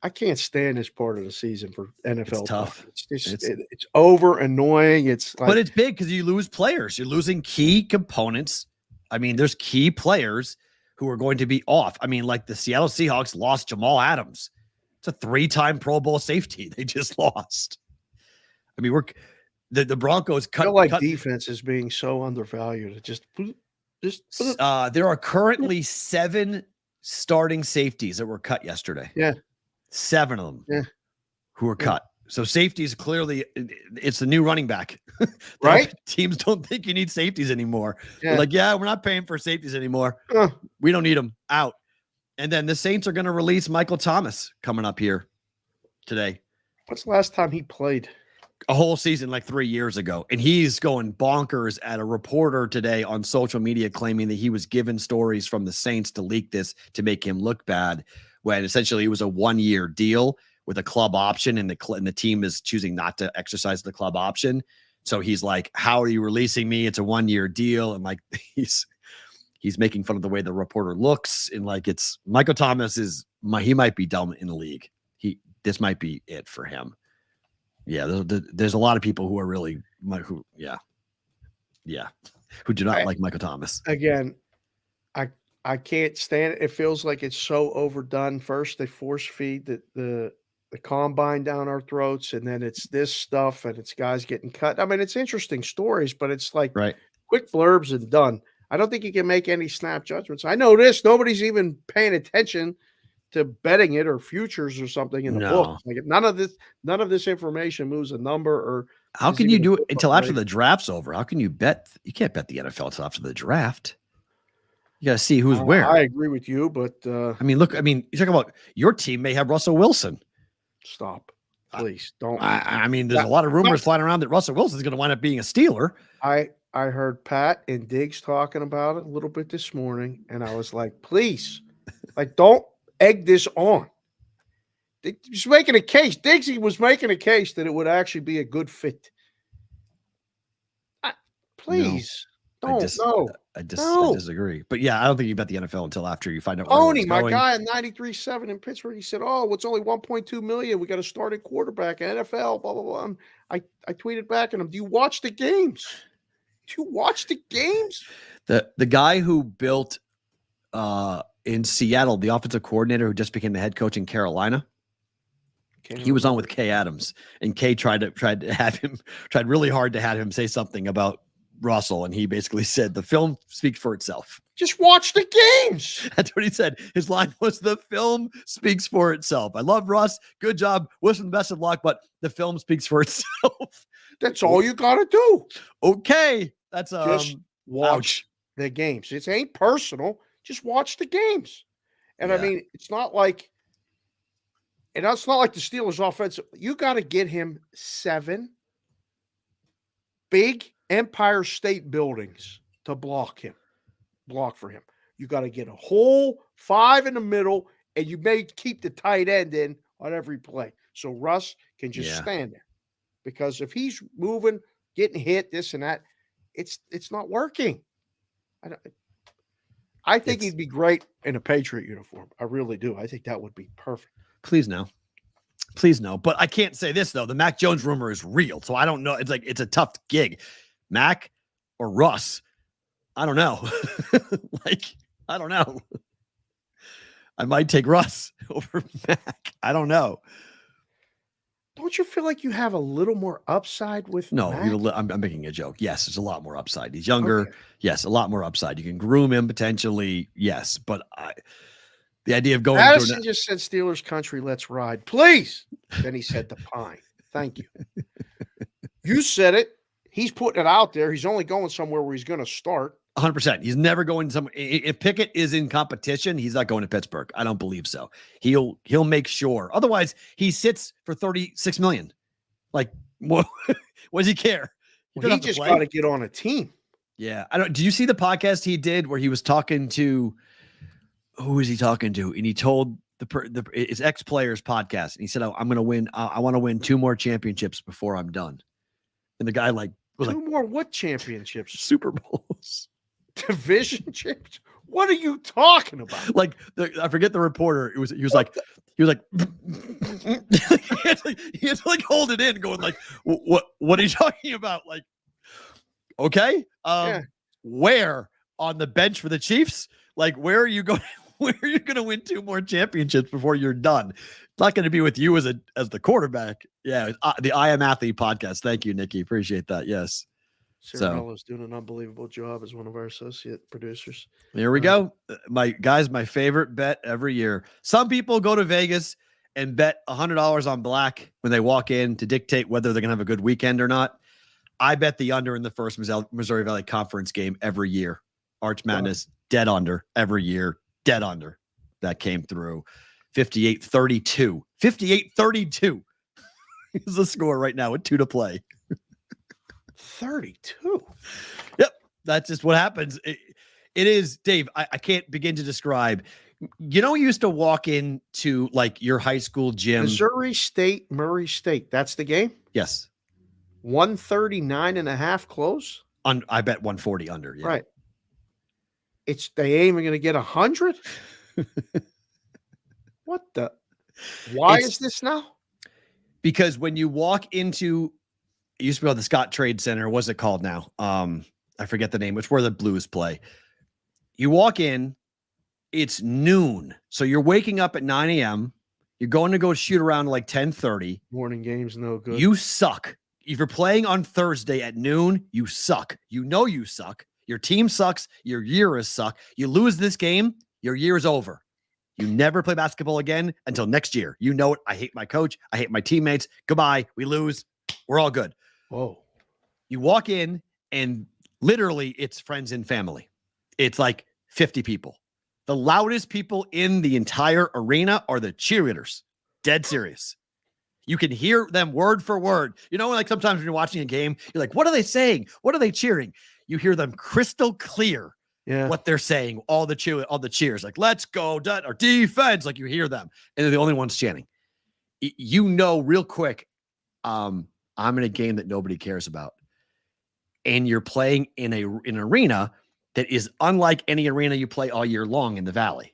I can't stand this part of the season for NFL. It's tough. It's over annoying. But it's big because you lose players. You're losing key components. I mean, there's key players who are going to be off. I mean, like the Seattle Seahawks lost Jamal Adams. It's a 3-time Pro Bowl safety. They just lost. I mean, the Broncos cut. I feel like defense is being so undervalued. There are currently 7 starting safeties that were cut yesterday. Yeah. 7 of them who were cut. So safety is clearly, it's the new running back. Right? Teams don't think you need safeties anymore. Yeah. They're like, yeah, we're not paying for safeties anymore. We don't need them. Out. And then the Saints are going to release Michael Thomas coming up here today. What's the last time he played? A whole season like 3 years ago. And he's going bonkers at a reporter today on social media claiming that he was given stories from the Saints to leak this to make him look bad, when essentially it was a 1-year deal with a club option, and the team is choosing not to exercise the club option. So he's like, how are you releasing me? It's a 1-year deal. And like, he's making fun of the way the reporter looks. And like, it's Michael Thomas he might be done in the league. This might be it for him. Yeah. There's a lot of people who are really, who do not like Michael Thomas. Again, I can't stand it. It feels like it's so overdone. First, they force feed the combine down our throats, and then it's this stuff, and it's guys getting cut. I mean, it's interesting stories, but it's like quick blurbs and done. I don't think you can make any snap judgments. I know this. Nobody's even paying attention to betting it or futures or something in the book. Like none of this information moves a number. Or how can you do it until after the draft's over? How can you bet? You can't bet the NFL until after the draft. You got to see who's where. I agree with you, but I mean, look. I mean, you're talking about your team may have Russell Wilson. Stop, please don't. I mean, there's a lot of rumors flying around that Russell Wilson is going to wind up being a Steeler. I heard Pat and Diggs talking about it a little bit this morning, and I was like, please, like, don't egg this on. He's making a case. Diggsy was making a case that it would actually be a good fit. Please. I disagree. But yeah, I don't think you bet the NFL until after you find out. Tony, my guy in 93.7 in Pittsburgh, he said, "Oh, it's only 1.2 million. We got a starting quarterback, NFL, blah, blah, blah." I tweeted back at him, "Do you watch the games? Do you watch the games?" The guy who built in Seattle, the offensive coordinator who just became the head coach in Carolina, he was on with Kay Adams, and Kay tried really hard to have him say something about Russell, and he basically said the film speaks for itself. Just watch the games. That's what he said. His line was, the film speaks for itself. I love Russ. Good job. Wish him the best of luck, but the film speaks for itself. That's all you got to do. Okay. That's just watch the games. It ain't personal. Just watch the games. And I mean, it's not like the Steelers offense. You got to get him 7 big Empire State buildings to block for him. You got to get a whole 5 in the middle, and you may keep the tight end in on every play. So Russ can just stand there. Because if he's moving, getting hit, this and that, it's not working. I think he'd be great in a Patriot uniform. I really do. I think that would be perfect. Please no. But I can't say this, though. The Mac Jones rumor is real. So I don't know. It's like, it's a tough gig. Mac or Russ? I don't know. I don't know. I might take Russ over Mac. I don't know. Don't you feel like you have a little more upside with No, Mac? I'm making a joke. Yes, there's a lot more upside. He's younger. Okay. Yes, a lot more upside. You can groom him potentially. Yes, but the idea of going Madison just said Steelers country, let's ride. Please. Then he said the pine. Thank you. You said it. He's putting it out there. He's only going somewhere where he's going to start. 100%. He's never going somewhere. If Pickett is in competition, he's not going to Pittsburgh. I don't believe so. He'll make sure. Otherwise, he sits for $36 million. Like, what does he care? Well, he just got to get on a team. Yeah. Do you see the podcast he did where he was talking to, who was he talking to? And he told his ex-players podcast. And he said, I'm going to win. I want to win 2 more championships before I'm done. And the guy was 2 more what championships? Super Bowls. Division championships? What are you talking about? Like, I forget the reporter. He was like, he had to hold it in, going like, what are you talking about? Like, okay, where on the bench for the Chiefs? Like, where are you going? Where are you going to win 2 more championships before you're done? It's not going to be with you as the quarterback. Yeah, the I Am Athlete podcast. Thank you, Nikki. Appreciate that. Yes. Cirillo's doing an unbelievable job as one of our associate producers. There we go. My favorite bet every year. Some people go to Vegas and bet $100 on black when they walk in to dictate whether they're going to have a good weekend or not. I bet the under in the first Missouri Valley Conference game every year. Arch Madness, dead under every year, dead under. That came through. 58-32. 58-32 is the score right now with 2 to play. 32. Yep. That's just what happens. It is, Dave, I can't begin to describe. You used to walk into like your high school gym. Missouri State, Murray State. That's the game? Yes. 139.5 close? I bet 140 under. Yeah. Right. They ain't even going to get 100? What the? Why is this now? Because when you walk into, it used to be called the Scott Trade Center. What's it called now? I forget the name. It's where the Blues play. You walk in, it's noon. So you're waking up at 9 a.m. You're going to go shoot around like 10:30. Morning game's no good. You suck. If you're playing on Thursday at noon, you suck. You suck. Your team sucks. Your year is suck. You lose this game, your year is over. You never play basketball again until next year. You know it. I hate my coach. I hate my teammates. Goodbye. We lose. We're all good. Whoa. You walk in and literally it's friends and family. It's like 50 people. The loudest people in the entire arena are the cheerleaders. Dead serious. You can hear them word for word. Like sometimes when you're watching a game, you're like, what are they saying? What are they cheering? You hear them crystal clear. Yeah. What they're saying, all the cheers, like let's go, or defense, like you hear them, and they're the only ones chanting. Real quick, I'm in a game that nobody cares about, and you're playing in an arena that is unlike any arena you play all year long in the Valley.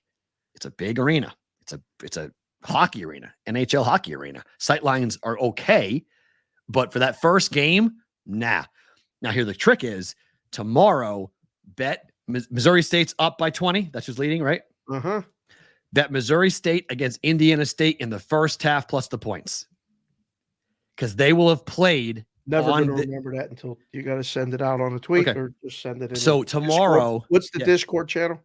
It's a big arena. It's a hockey arena, NHL hockey arena. Sightlines are okay, but for that first game, nah. Now here the trick is tomorrow. Bet Missouri State's up by 20. That's who's leading, right? Uh-huh. Bet Missouri State against Indiana State in the first half plus the points. Because they will have played. Never going to remember that until you got to send it out on a tweet or just send it in. So tomorrow. Discord. What's the Discord channel?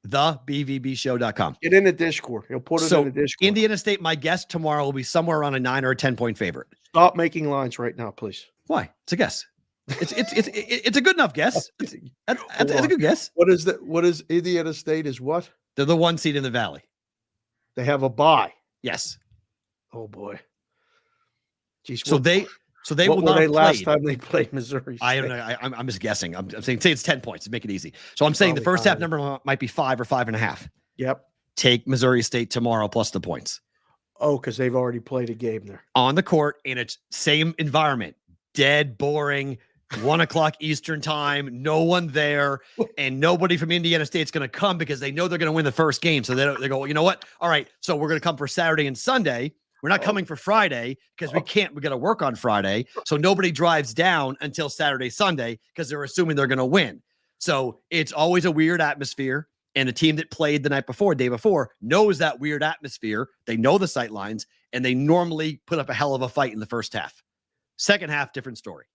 TheBVBShow.com. Get in the Discord. He'll put it in the Discord. Indiana State, my guess tomorrow will be somewhere around a 9 or a 10-point favorite. Stop making lines right now, please. Why? It's a guess. It's a good enough guess. It's a good guess. What is Indiana State is what? They're the 1 seed in the Valley. They have a bye. Yes. Oh boy. Jeez, so they will not play have last time they played Missouri State? I don't know. I'm just guessing. I'm saying say it's 10 points to make it easy. So I'm saying the first half number might be 5 or 5.5. Yep. Take Missouri State tomorrow plus the points. Oh, because they've already played a game there. On the court in its same environment. Dead, boring, 1:00 Eastern time, no one there, and nobody from Indiana State's going to come because they know they're going to win the first game. So they go, you know what? All right, so we're going to come for Saturday and Sunday. We're not coming for Friday because we got to work on Friday. So nobody drives down until Saturday, Sunday because they're assuming they're going to win. So it's always a weird atmosphere. And the team that played the night before, day before, knows that weird atmosphere. They know the sight lines, and they normally put up a hell of a fight in the first half. Second half, different story.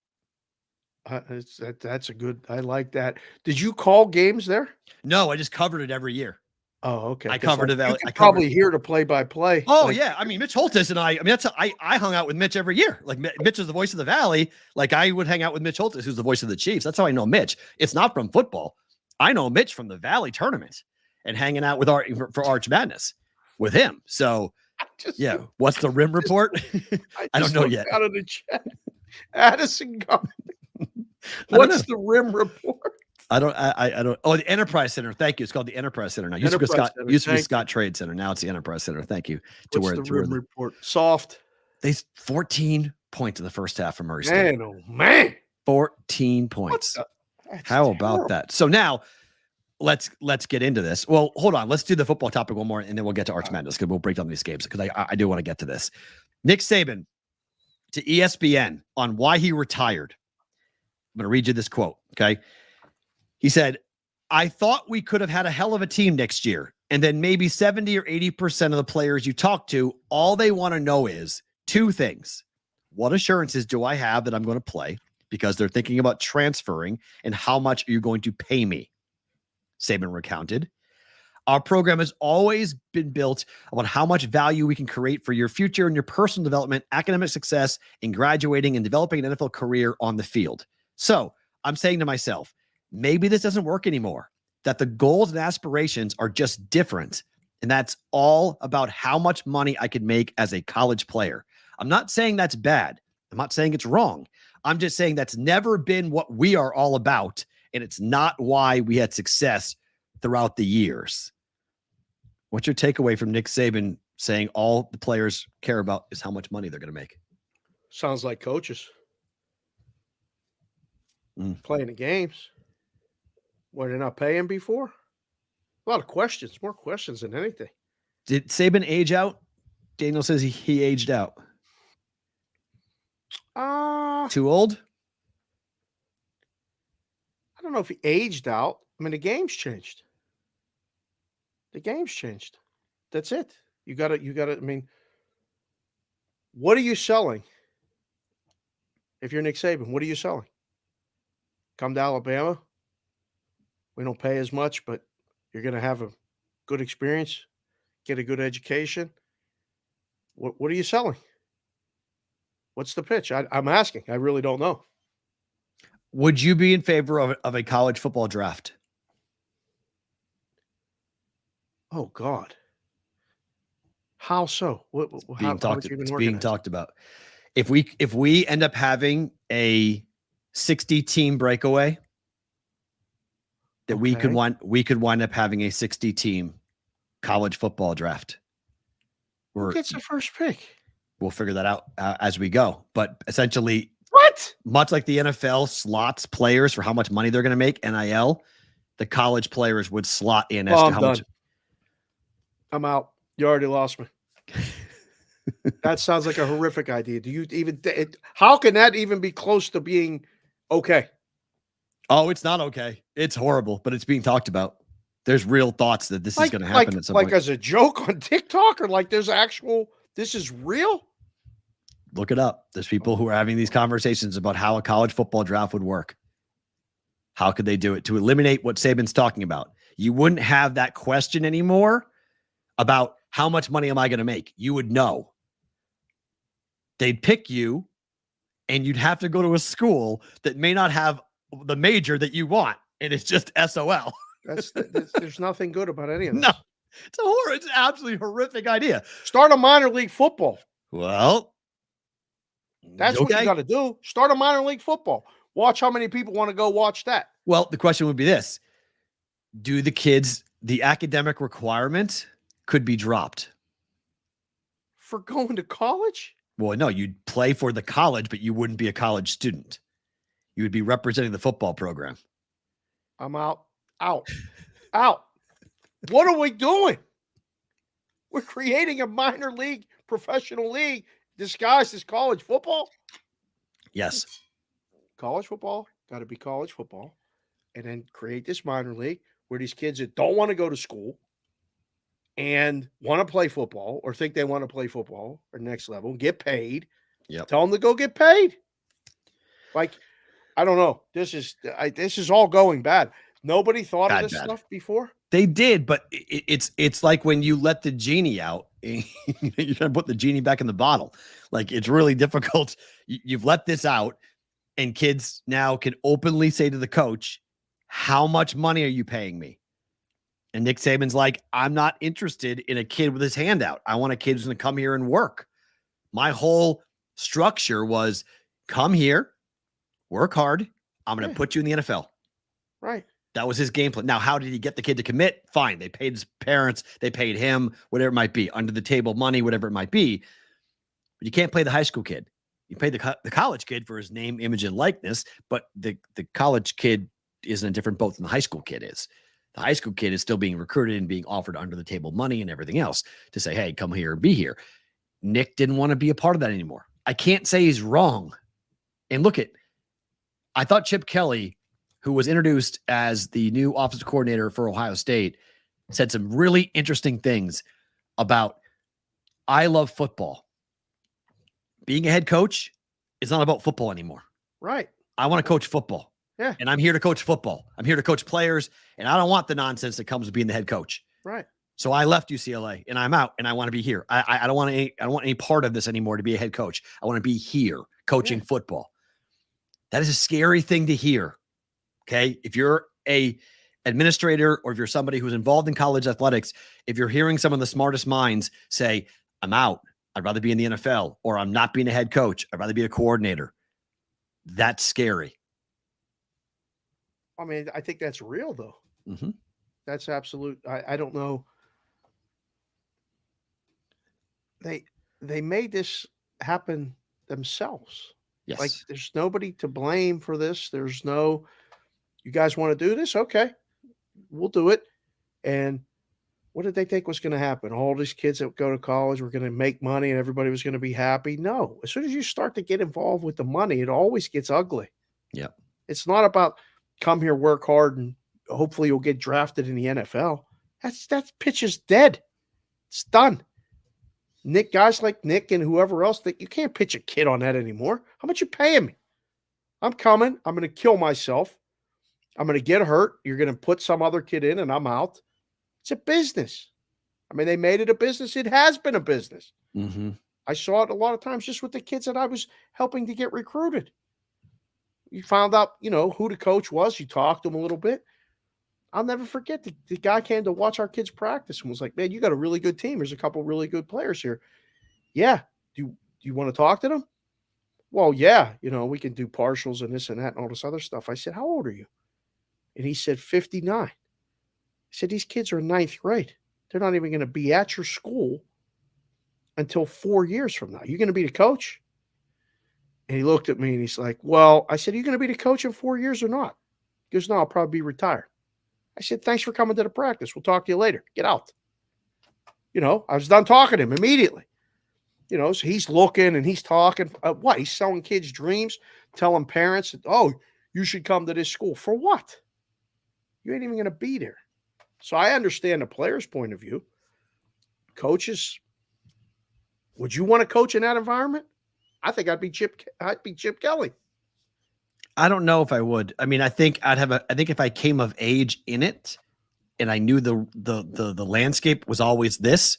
That's a good. I like that. Did you call games there? No, I just covered it every year. Oh, okay. I covered it. I probably hear the play-by-play. Oh, yeah. I mean, Mitch Holtis and I hung out with Mitch every year. Like Mitch is the voice of the Valley. Like I would hang out with Mitch Holtis, who's the voice of the Chiefs. That's how I know Mitch. It's not from football. I know Mitch from the Valley tournament and hanging out with for Arch Madness with him. So yeah. What's the rim report? I don't know yet. Out of the chat. Addison Garden. What's the rim report? I don't. Oh, the Enterprise Center. Thank you. It's called the Enterprise Center now. Used to be Scott Trade Center. Now it's the Enterprise Center. Thank you. What's the rim report? Soft. They 14 points in the first half from Murray State. Man, oh man, 14 points. How about that? So now let's get into this. Well, hold on. Let's do the football topic one more, and then we'll get to Arch Madness because we'll break down these games because I do want to get to this. Nick Saban to ESPN on why he retired. I'm going to read you this quote. Okay. He said, I thought we could have had a hell of a team next year. And then maybe 70 or 80% of the players you talk to, all they want to know is two things. What assurances do I have that I'm going to play? Because they're thinking about transferring, and how much are you going to pay me? Saban recounted. Our program has always been built about how much value we can create for your future and your personal development, academic success, in graduating and developing an NFL career on the field. So I'm saying to myself, maybe this doesn't work anymore, that the goals and aspirations are just different. And that's all about how much money I could make as a college player. I'm not saying that's bad. I'm not saying it's wrong. I'm just saying that's never been what we are all about. And it's not why we had success throughout the years. What's your takeaway from Nick Saban saying all the players care about is how much money they're going to make? Sounds like coaches playing the games. Were they not paying before? A lot of questions, more questions than anything. Did Saban age out? Daniel says he aged out. Too old? I don't know if he aged out. I mean, the game's changed. The game's changed. That's it. You got to, I mean, what are you selling? If you're Nick Saban, what are you selling? Come to Alabama. We don't pay as much, but you're going to have a good experience, get a good education. What are you selling? What's the pitch? I'm asking. I really don't know. Would you be in favor of a college football draft? Oh, God. How so? It's being talked about. If we end up having a 60-team breakaway, that we could wind up having a 60-team college football draft. Who gets the first pick? We'll figure that out as we go. But essentially, what? Much like the NFL slots players for how much money they're going to make, NIL, the college players would slot in as to how much. I'm out. You already lost me. That sounds like a horrific idea. Do you even? How can that even be close to being okay? Oh, it's not okay. It's horrible, but it's being talked about. There's real thoughts that this is going to happen at some point. Like as a joke on TikTok, or like there's actual. This is real. Look it up. There's people who are having these conversations about how a college football draft would work. How could they do it to eliminate what Saban's talking about? You wouldn't have that question anymore about how much money am I going to make? You would know. They'd pick you, and you'd have to go to a school that may not have the major that you want, and it's just SOL. There's nothing good about any of this. No, it's an absolutely horrific idea. Start a minor league football. Well, that's what you got to do. Start a minor league football. Watch how many people want to go watch that. Well, the question would be this: do the kids, the academic requirement could be dropped for going to college? Well, no, you'd play for the college, but you wouldn't be a college student. You would be representing the football program. I'm out. What are we doing? We're creating a minor league, professional league disguised as college football? Yes. College football, got to be college football. And then create this minor league where these kids that don't want to go to school and want to play football or think they want to play football or next level, get paid. Yep. Tell them to go get paid. Like, I don't know. This is all going bad. Nobody thought of this stuff before. They did, but it's like when you let the genie out, you try to put the genie back in the bottle. Like, it's really difficult. You've let this out, and kids now can openly say to the coach, how much money are you paying me? And Nick Saban's like, I'm not interested in a kid with his hand out. I want a kid who's going to come here and work. My whole structure was come here, work hard. I'm going to put you in the NFL. Right. That was his game plan. Now, how did he get the kid to commit? Fine. They paid his parents. They paid him, whatever it might be, under the table money, whatever it might be. But you can't play the high school kid. You pay the college kid for his name, image, and likeness, but the college kid is in a different boat than the high school kid is. The high school kid is still being recruited and being offered under the table money and everything else to say, hey, come here and be here. Nick didn't want to be a part of that anymore. I can't say he's wrong. And I thought Chip Kelly, who was introduced as the new offensive coordinator for Ohio State, said some really interesting things about, I love football. Being a head coach is not about football anymore. Right. I want to coach football. Yeah. And I'm here to coach football. I'm here to coach players, and I don't want the nonsense that comes with being the head coach. Right. So I left UCLA and I'm out and I want to be here. I don't want any part of this anymore to be a head coach. I want to be here coaching football. That is a scary thing to hear. Okay. If you're a administrator or if you're somebody who's involved in college athletics, if you're hearing some of the smartest minds say, I'm out, I'd rather be in the NFL, or I'm not being a head coach, I'd rather be a coordinator. That's scary. I mean, I think that's real though. Mm-hmm. That's absolute. I don't know. They made this happen themselves. Yes. Like there's nobody to blame for this. There's no, you guys want to do this? Okay, we'll do it. And what did they think was going to happen? All these kids that go to college were going to make money and everybody was going to be happy. No, as soon as you start to get involved with the money, it always gets ugly. Yeah. It's not about come here, work hard, and hopefully you'll get drafted in the NFL. That pitch is dead. It's done. Guys like Nick and whoever else, that you can't pitch a kid on that anymore. How much you paying me? I'm coming. I'm going to kill myself. I'm going to get hurt. You're going to put some other kid in and I'm out. It's a business. I mean, they made it a business. It has been a business. Mm-hmm. I saw it a lot of times just with the kids that I was helping to get recruited. You found out, who the coach was. You talked to him a little bit. I'll never forget the guy came to watch our kids practice and was like, man, you got a really good team. There's a couple of really good players here. Yeah. Do you want to talk to them? Well, yeah. We can do partials and this and that and all this other stuff. I said, how old are you? And he said, 59. I said, these kids are in 9th grade. They're not even going to be at your school until 4 years from now. You're going to be the coach? And he looked at me and he's like, well, I said, are you going to be the coach in 4 years or not? He goes, no, I'll probably be retired. I said, thanks for coming to the practice. We'll talk to you later. Get out. I was done talking to him immediately. So he's looking and he's talking. What? He's selling kids dreams, telling parents, oh, you should come to this school. For what? You ain't even going to be there. So I understand the player's point of view. Coaches, would you want to coach in that environment? I think I'd be Chip Kelly. I don't know if I would. I mean, I think if I came of age in it and I knew the landscape was always this,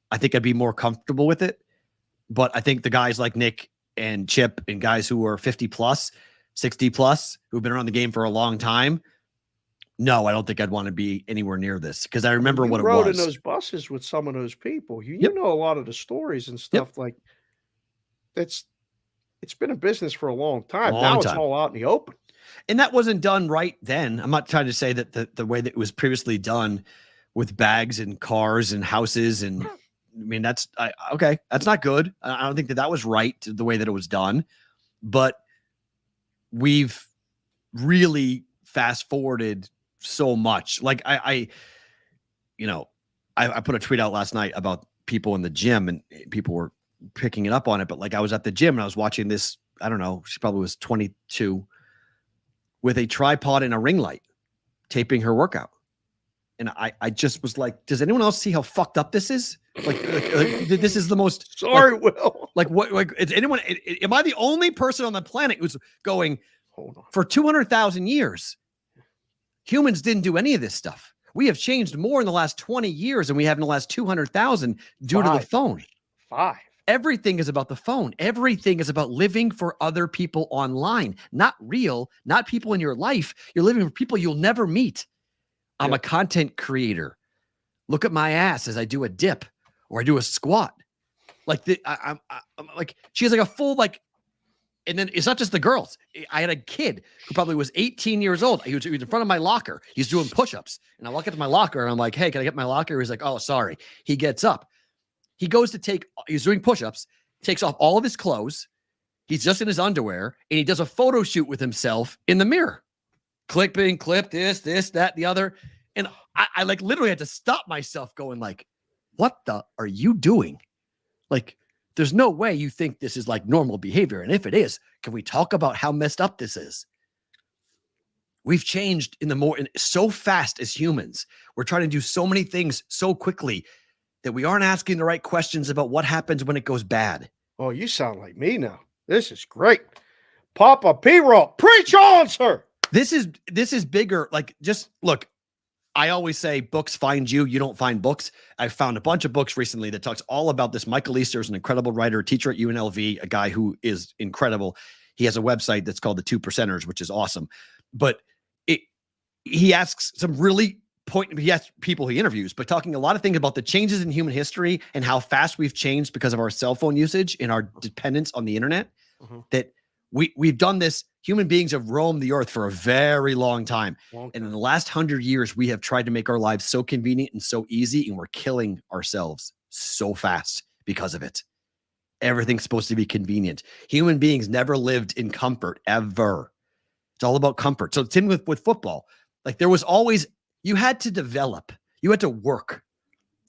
I think I'd be more comfortable with it. But I think the guys like Nick and Chip and guys who are 50 plus, 60 plus, who've been around the game for a long time, no, I don't think I'd want to be anywhere near this because I remember what it was. You rode in those buses with some of those people. You know a lot of the stories and stuff like that's. It's been a business for a long time. Now it's all out in the open. And that wasn't done right then. I'm not trying to say that the way that it was previously done with bags and cars and houses. And I mean, that's not good. I don't think that was right the way that it was done. But we've really fast forwarded so much. Like I put a tweet out last night about people in the gym and people were picking it up on it, but like I was at the gym and I was watching this, I don't know, she probably was 22 with a tripod and a ring light taping her workout. And I just was like, does anyone else see how fucked up this is? Like this is the most sorry, Will. Like what, like is anyone, am I the only person on the planet who's going for 200,000 years? Humans didn't do any of this stuff. We have changed more in the last 20 years than we have in the last 200,000 due to the phone. 5. Everything is about the phone. Everything is about living for other people online, not real, not people in your life. You're living for people you'll never meet. I'm a content creator. Look at my ass as I do a dip or I do a squat. Like I'm like, she has like a full, like, and then it's not just the girls. I had a kid who probably was 18 years old. He was in front of my locker. He's doing push-ups. And I walk into my locker and I'm like, hey, can I get my locker? He's like, oh, sorry. He gets up. He goes to he's doing push-ups, takes off all of his clothes. He's just in his underwear, and he does a photo shoot with himself in the mirror. Clip, this, that, the other. And I like literally had to stop myself going like, what the are you doing? Like, there's no way you think this is like normal behavior. And if it is, can we talk about how messed up this is? We've changed so fast as humans. We're trying to do so many things so quickly that we aren't asking the right questions about what happens when it goes bad. Oh, you sound like me now. This is great. Papa P-Roll, preach on, sir. This is bigger. Like, just look, I always say books find you. You don't find books. I found a bunch of books recently that talks all about this. Michael Easter is an incredible writer, teacher at UNLV, a guy who is incredible. He has a website that's called The Two Percenters, which is awesome. But he asks some really he asks people he interviews, but talking a lot of things about the changes in human history and how fast we've changed because of our cell phone usage and our dependence on the internet. That we've done this. Human beings have roamed the earth for a very long time. And in the last 100 years, we have tried to make our lives so convenient and so easy, and we're killing ourselves so fast because of it. Everything's supposed to be convenient. Human beings never lived in comfort, ever. It's all about comfort. So same with football. Like there was always, you had to develop. You had to work.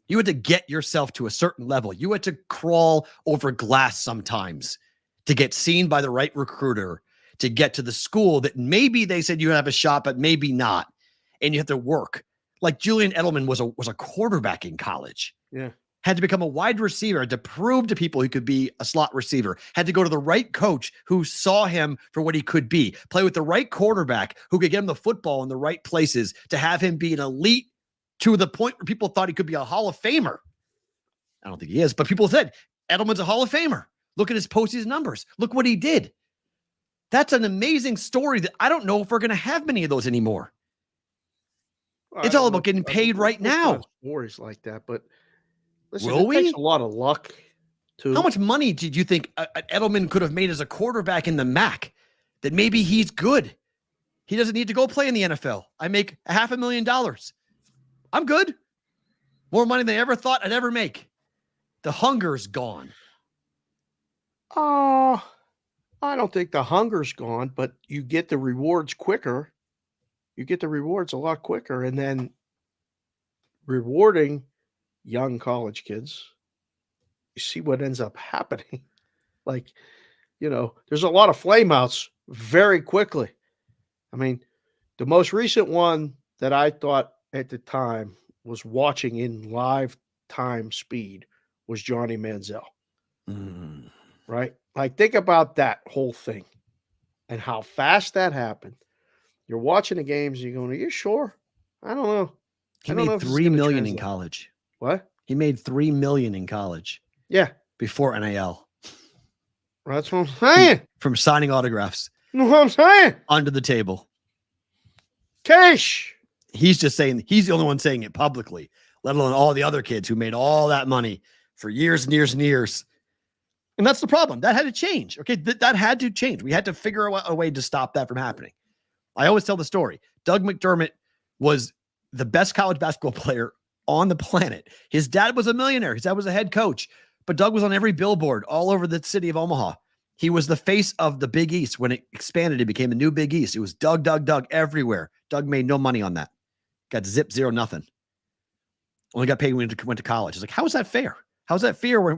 You had to get yourself to a certain level. You had to crawl over glass sometimes to get seen by the right recruiter, to get to the school that maybe they said you have a shot, but maybe not. And you have to work. Like Julian Edelman was a quarterback in college. Yeah. Had to become a wide receiver, had to prove to people he could be a slot receiver, had to go to the right coach who saw him for what he could be, play with the right quarterback who could get him the football in the right places to have him be an elite to the point where people thought he could be a Hall of Famer. I don't think he is, but people said Edelman's a Hall of Famer. Look at his postseason numbers. Look what he did. That's an amazing story that I don't know if we're going to have many of those anymore. It's all about getting paid right now. Stories like that, but listen, will it takes a lot of luck. How much money did you think Edelman could have made as a quarterback in the MAC? That maybe he's good. He doesn't need to go play in the NFL. I make $500,000. I'm good. More money than I ever thought I'd ever make. The hunger's gone. I don't think the hunger's gone, but you get the rewards quicker. You get the rewards a lot quicker. And then rewarding young college kids, you see what ends up happening. Like, there's a lot of flameouts very quickly. I mean, the most recent one that I thought at the time was watching in live time speed was Johnny Manziel. Right? Like, think about that whole thing and how fast that happened. You're watching the games and you're going, are you sure? I don't know. He made $3 million in college. What? He made $3 million in college. Yeah. Before NIL. That's what I'm saying. From signing autographs. You know what I'm saying? Under the table. Cash. He's just saying, he's the only one saying it publicly, let alone all the other kids who made all that money for years and years and years. And that's the problem. That had to change. Okay. That had to change. We had to figure out a way to stop that from happening. I always tell the story. Doug McDermott was the best college basketball player on the planet. His dad was a millionaire. His dad was a head coach, but Doug was on every billboard all over the city of Omaha. He was the face of the Big East. When it expanded, it became the new Big East. It was Doug everywhere. Doug made no money on that. Got zip, zero, nothing. Only got paid when he went to college. It's like, how is that fair? How's that fair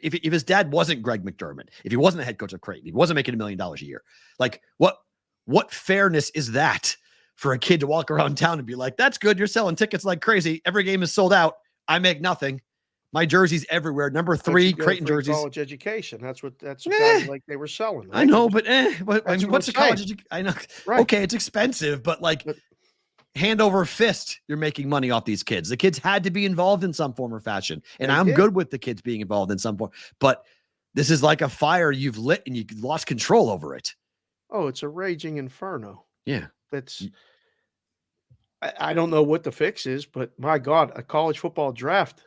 if his dad wasn't Greg McDermott, if he wasn't the head coach of Creighton, if he wasn't making $1 million a year? Like, what fairness is that for a kid to walk around town and be like, that's good, you're selling tickets like crazy. Every game is sold out. I make nothing. My jersey's everywhere. Number 3, Creighton jerseys. College education. That's what like they were selling. Right? I know, but what's the college education? I know. Right. Okay, it's expensive, but hand over fist, you're making money off these kids. The kids had to be involved in some form or fashion. And I'm good with the kids being involved in some form. But this is like a fire you've lit and you lost control over it. Oh, it's a raging inferno. Yeah. I don't know what the fix is, but my God, a college football draft.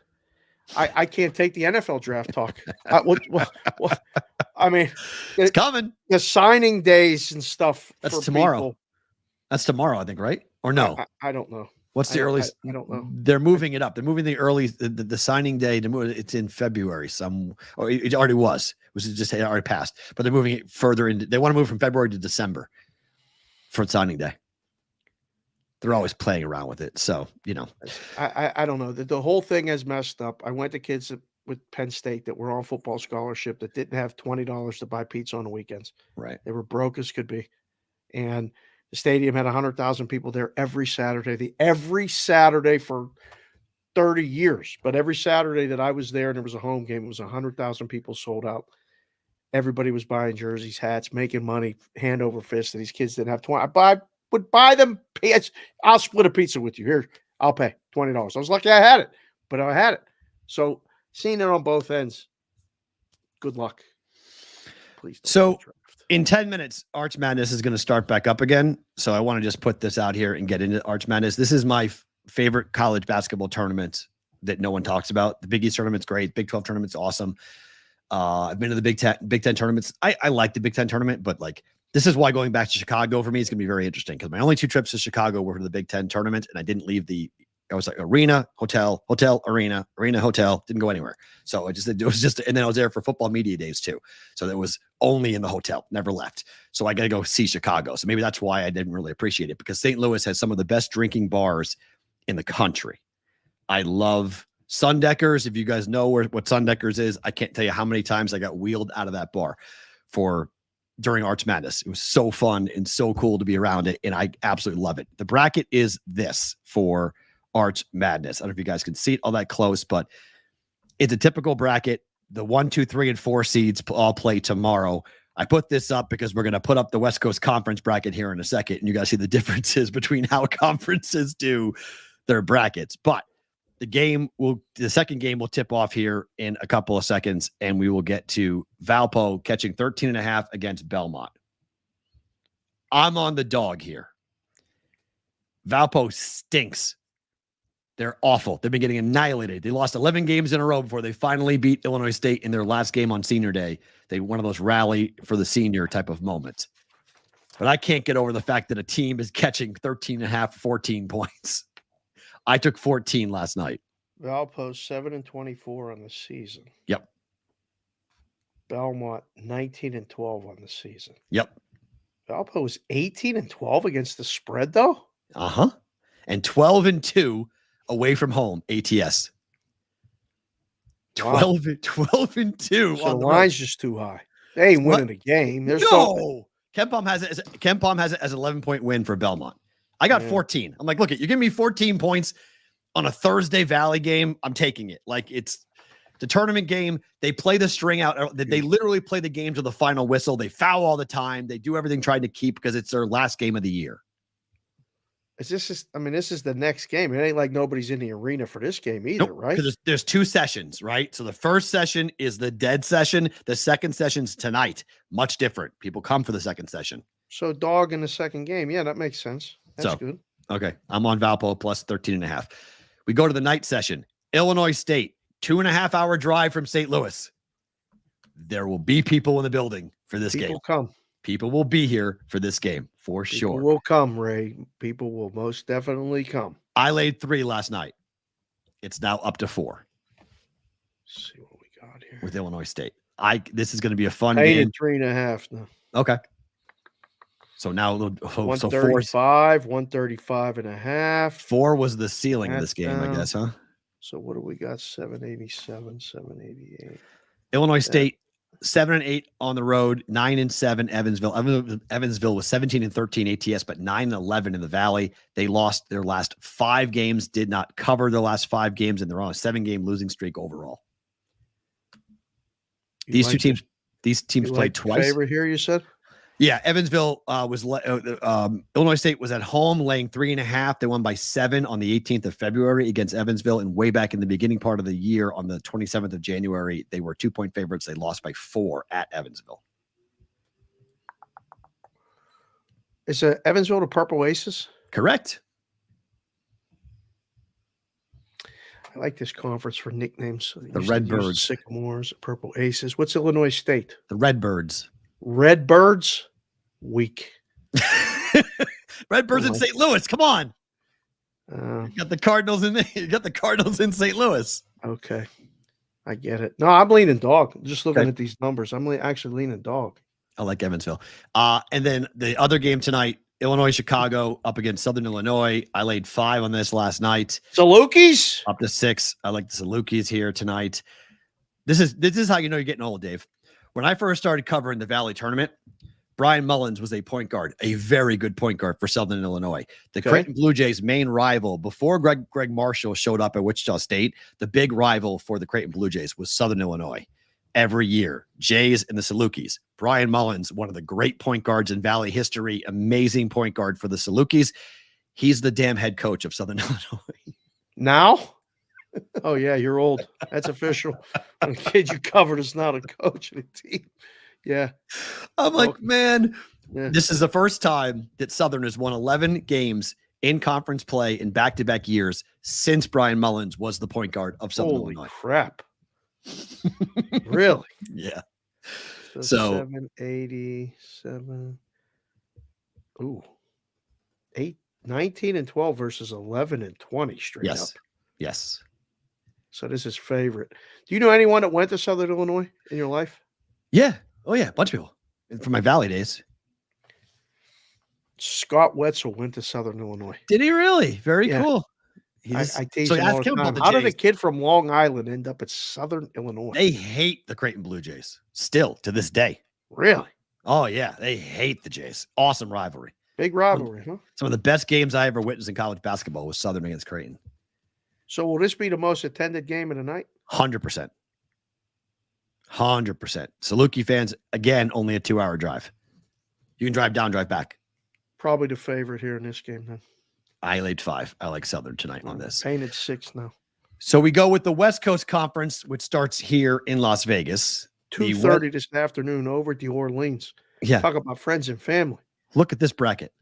I can't take the NFL draft talk. I mean, it's coming. The signing days and stuff. That's tomorrow. That's tomorrow, I think, right? Or no? I don't know. What's the earliest? I don't know. They're moving it up. They're moving the signing day to move. It's in February. Or it already was. It was just already passed. But they're moving it further in. They want to move from February to December for signing day. They're always playing around with it. So, I don't know. The whole thing has messed up. I went to kids with Penn State that were on football scholarship that didn't have $20 to buy pizza on the weekends. Right. They were broke as could be. And the stadium had 100,000 people there every Saturday. Every Saturday for 30 years. But every Saturday that I was there and there was a home game, it was 100,000 people sold out. Everybody was buying jerseys, hats, making money, hand over fist. And these kids didn't have 20. I would buy them. I'll split a pizza with you. Here, I'll pay $20. I was lucky I had it, but I had it. So seeing it on both ends, good luck. Please don't So draft. in 10 minutes, Arch Madness is going to start back up again. So I want to just put this out here and get into Arch Madness. This is my favorite college basketball tournament that no one talks about. The Big East tournament's great. Big 12 tournament's awesome. I've been to the Big 10 tournaments. I like the Big 10 tournament, but like this is why going back to Chicago for me is going to be very interesting because my only 2 trips to Chicago were for the Big 10 tournament, and I didn't leave I was like arena, hotel, arena, hotel, didn't go anywhere. So it was just, and then I was there for football media days too. So that was only in the hotel, never left. So I got to go see Chicago. So maybe that's why I didn't really appreciate it, because St. Louis has some of the best drinking bars in the country. I love Sundeckers. If you guys know what Sundeckers is, I can't tell you how many times I got wheeled out of that bar during Arch Madness. It was so fun and so cool to be around it, and I absolutely love it. The bracket is this for Arch Madness. I don't know if you guys can see it all that close, but it's a typical bracket. The 1, 2, 3, and 4 seeds all play tomorrow. I put this up because we're going to put up the West Coast Conference bracket here in a second, and you guys see the differences between how conferences do their brackets. But the second game will tip off here in a couple of seconds, and we will get to Valpo catching 13.5 against Belmont. I'm on the dog here. Valpo stinks. They're awful. They've been getting annihilated. They lost 11 games in a row before they finally beat Illinois State in their last game on senior day. One of those rally for the senior type of moments. But I can't get over the fact that a team is catching 13.5, 14 points. I took 14 last night. Valpo 7-24 on the season. Yep. Belmont 19-12 on the season. Yep. Valpo is 18-12 against the spread, though. And 12-2 away from home. ATS. 12-2. So the line's just too high. They ain't winning the game. There's no. KenPom has it as an 11-point win for Belmont. I got 14. I'm like, look, you're giving me 14 points on a Thursday Valley game. I'm taking it. Like, it's the tournament game. They play the string out. They literally play the game to the final whistle. They foul all the time. They do everything trying to keep because it's their last game of the year. This is the next game. It ain't like nobody's in the arena for this game either, right? Because there's 2 sessions, right? So the first session is the dead session. The second session's tonight. Much different. People come for the second session. So dog in the second game. Yeah, that makes sense. That's good. Okay. I'm on Valpo plus 13.5. We go to the night session. Illinois State, 2.5 hour drive from St. Louis. There will be people in the building for this game. People will be here for this game for sure. People will come, Ray. People will most definitely come. I laid 3 last night. It's now up to 4. Let's see what we got here with Illinois State. This is going to be a fun game. 3.5 now. Okay. So now 135, 135.5. 4 was the ceiling of this game, I guess, huh? So what do we got? 787, 788. Illinois State 7-8 on the road, 9-7 Evansville. Evansville was 17-13 ATS, but 9-11 in the Valley. They lost their last 5 games, did not cover their last 5 games, and they're on a 7-game losing streak overall. These teams played twice. Favorite here, you said? Yeah, Evansville Illinois State was at home laying 3.5. They won by 7 on the 18th of February against Evansville. And way back in the beginning part of the year on the 27th of January, they were 2-point favorites. They lost by 4 at Evansville. Is Evansville the Purple Aces? Correct. I like this conference for nicknames. The Redbirds. Sycamores, Purple Aces. What's Illinois State? The Redbirds. Redbirds? Weak. Redbirds in St. Louis. Come on. You got the Cardinals in there. You got the Cardinals in St. Louis. Okay. I get it. No, I'm leaning dog. Just looking at these numbers. I'm actually leaning dog. I like Evansville. And then the other game tonight, Illinois, Chicago up against Southern Illinois. I laid 5 on this last night. Salukis? Up to 6. I like the Salukis here tonight. This is how you know you're getting old, Dave. When I first started covering the Valley tournament, Brian Mullins was a point guard, a very good point guard for Southern Illinois. The Creighton Blue Jays' main rival before Greg Marshall showed up at Wichita State, the big rival for the Creighton Blue Jays was Southern Illinois. Every year, Jays and the Salukis. Brian Mullins, one of the great point guards in Valley history, amazing point guard for the Salukis. He's the damn head coach of Southern Illinois. Now? Oh, yeah, you're old. That's official. When a kid you covered is not a coach of the team. Yeah. I'm like, Okay. man, Yeah. this is the first time that Southern has won 11 games in conference play in back-to-back years since Brian Mullins was the point guard of Southern Holy Illinois. crap. Really? Yeah. So So 787. Ooh. 19 and 12 versus 11 and 20 straight yes. up. Yes. So this is favorite. Do you know anyone that went to Southern Illinois in your life? Yeah. Oh, yeah. A bunch of people from my Valley days. Scott Wetzel went to Southern Illinois. Did he really? Very Yeah. cool. I tease so him all ask the him about time. the How did a Jays. kid from Long Island end up at Southern Illinois? They hate the Creighton Blue Jays still to this day. Really? Oh, yeah. They hate the Jays. Awesome rivalry. Big rivalry, huh? Some of the best games I ever witnessed in college basketball was Southern against Creighton. So will this be the most attended game of the night? 100%. 100%. Saluki fans, again, only a 2-hour drive. You can drive down, drive back. Probably the favorite here in this game then. I laid 5. I like Southern tonight on this. Painted 6 now. So we go with the West Coast Conference, which starts here in Las Vegas. 2:30 this afternoon over at the Orleans. Yeah. Talk about friends and family. Look at this bracket.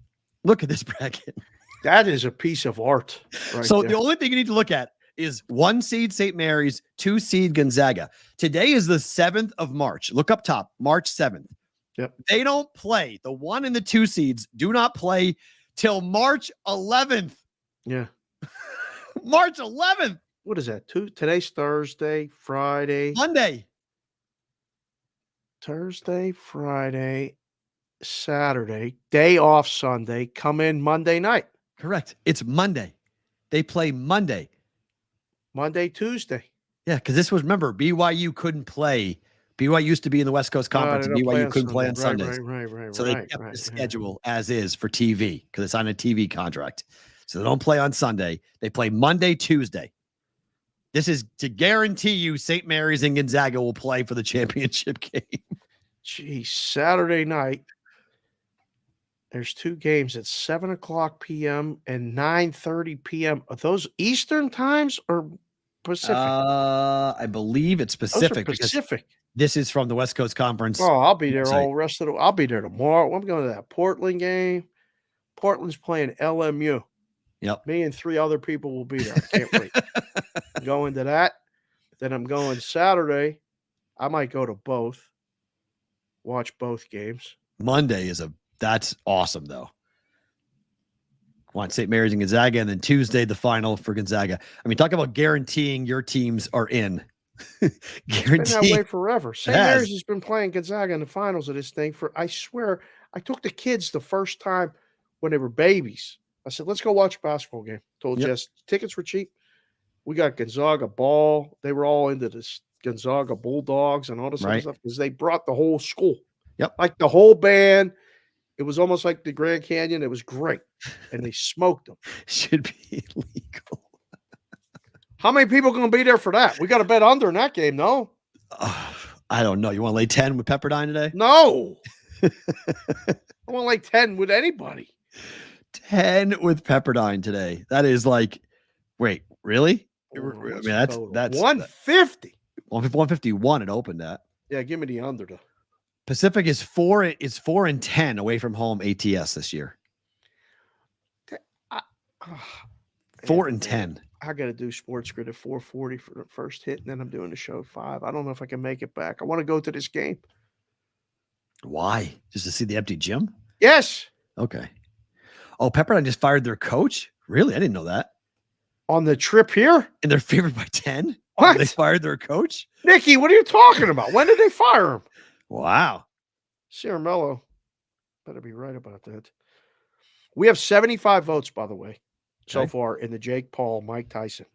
Look at this bracket. That is a piece of art. Right So there. the only thing you need to look at is 1 seed St. Mary's, 2 seed Gonzaga. Today is the 7th of March. Look up top, March 7th. Yep. They don't play. The 1 and the 2 seeds do not play till March 11th. Yeah. March 11th. What is that? Today's Thursday, Friday, Monday. Thursday, Friday, Saturday, day off Sunday, come in Monday night. Correct. It's Monday. They play Monday. Monday, Tuesday. Yeah, because this was, remember, BYU couldn't play. BYU used to be in the West Coast Conference, they and don't BYU couldn't play on Sunday. Sundays. Right. So they kept the schedule as is for TV because it's on a TV contract. So they don't play on Sunday. They play Monday, Tuesday. This is to guarantee you St. Mary's and Gonzaga will play for the championship game. Geez, Saturday night. There's 2 games at 7:00 p.m. and 9:30 p.m. Are those Eastern times or Pacific? I believe it's Those are Pacific. Pacific. This is from the West Coast Conference. Oh, I'll be there site. all rest of the. I'll be there tomorrow. I'm going to that Portland game. Portland's playing LMU. Yep. Me and 3 other people will be there. I can't wait. Going to that. Then I'm going Saturday. I might go to both. Watch both games. Monday that's awesome though. Want St. Mary's and Gonzaga, and then Tuesday the final for Gonzaga. I mean, talk about guaranteeing your teams are in. It's been that way forever. St. Yes. Mary's has been playing Gonzaga in the finals of this thing for, I swear, I took the kids the first time when they were babies. I said, let's go watch a basketball game. Told Jess, tickets were cheap. We got Gonzaga ball. They were all into this Gonzaga Bulldogs and all this other stuff because they brought the whole school. Yep. Like the whole band. It was almost like the Grand Canyon. It was great. And they smoked them. Should be illegal. How many people going to be there for that? We got to bet under in that game, no? I don't know. You want to lay 10 with Pepperdine today? No. I want to lay 10 with anybody. 10 with Pepperdine today. That is like, wait, really? I Hold on, mean, what's that's the total? that's 150. 151. It opened at. Yeah, give me the under though. Pacific is 4-10 away from home ATS this year. 4-10. I got to do Sports Grid at 4:40 for the first hit, and then I'm doing the show at 5. I don't know if I can make it back. I want to go to this game. Why? Just to see the empty gym? Yes. Okay. Oh, Pepperdine just fired their coach? Really? I didn't know that. On the trip here? And they're favored by 10? What? They fired their coach? Nikki, what are you talking about? When did they fire him? Wow. Ciaramello. Better be right about that. We have 75 votes, by the way, so far in the Jake Paul, Mike Tyson.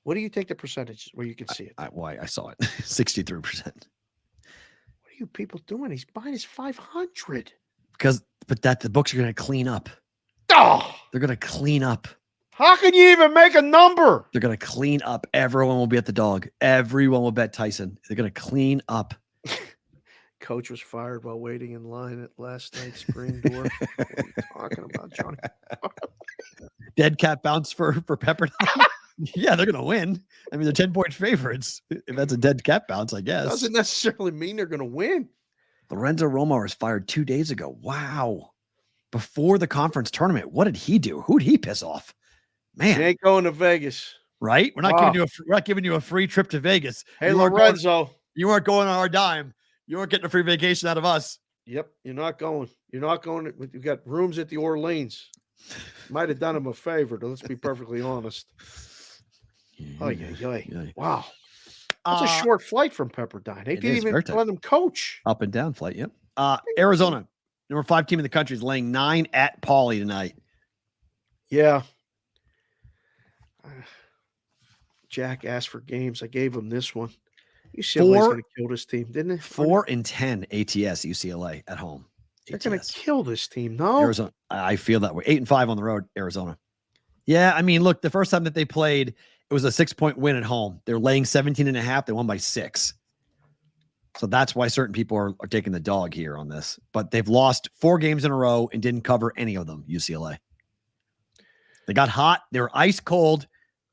What do you think the percentage is where you can see it? I saw it. 63%. What are you people doing? He's minus 500. But the books are going to clean up. Oh, They're going to clean up. how can you even make a number? They're going to clean up. Everyone will be at the dog. Everyone will bet Tyson. They're going to clean up. Coach was fired while waiting in line at last night's screen door. What are you talking about, Johnny? dead cat bounce for Pepperdine. Yeah, they're gonna win. I mean, they're 10-point favorites. If that's a dead cat bounce, I guess. Doesn't necessarily mean they're going to win. Lorenzo Romo was fired 2 days ago. Wow. Before the conference tournament, what did he do? Who did he piss off? Man, He ain't going to Vegas. Right? We're not giving you a free trip to Vegas. Hey, Lorenzo. You weren't going on our dime. You weren't getting a free vacation out of us. Yep, you're not going. You're not going. You've got rooms at the Orleans. Might have done him a favor, let's be perfectly honest. Oh, yeah. Wow. That's a short flight from Pepperdine. They didn't even let him coach. Up and down flight, yep. Arizona, number 5 team in the country, is laying 9 at Pauley tonight. Yeah. Jack asked for games. I gave him this one. UCLA's going to kill this team, didn't it? 4-10 ATS UCLA at home. They're going to kill this team, no? Arizona. I feel that way. 8-5 on the road, Arizona. Yeah, I mean, look, the first time that they played, it was a 6-point win at home. They're laying 17.5. They won by 6. So that's why certain people are taking the dog here on this. But they've lost 4 games in a row and didn't cover any of them, UCLA. They got hot. They were ice cold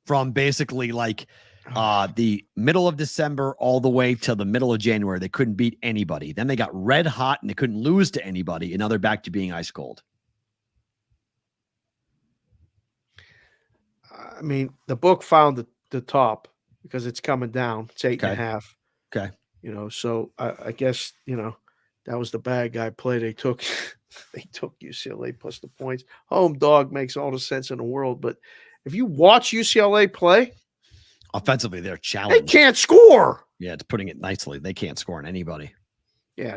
from basically like the middle of December all the way till the middle of January. They couldn't beat anybody. Then they got red hot and they couldn't lose to anybody. And now they're back to being ice cold. I mean, the book found the top because it's coming down. It's 8.5. Okay. So I guess, that was the bad guy play. They took UCLA plus the points. Home dog makes all the sense in the world. But if you watch UCLA play, offensively, they're challenged. They can't score. Yeah, it's putting it nicely. They can't score on anybody. Yeah,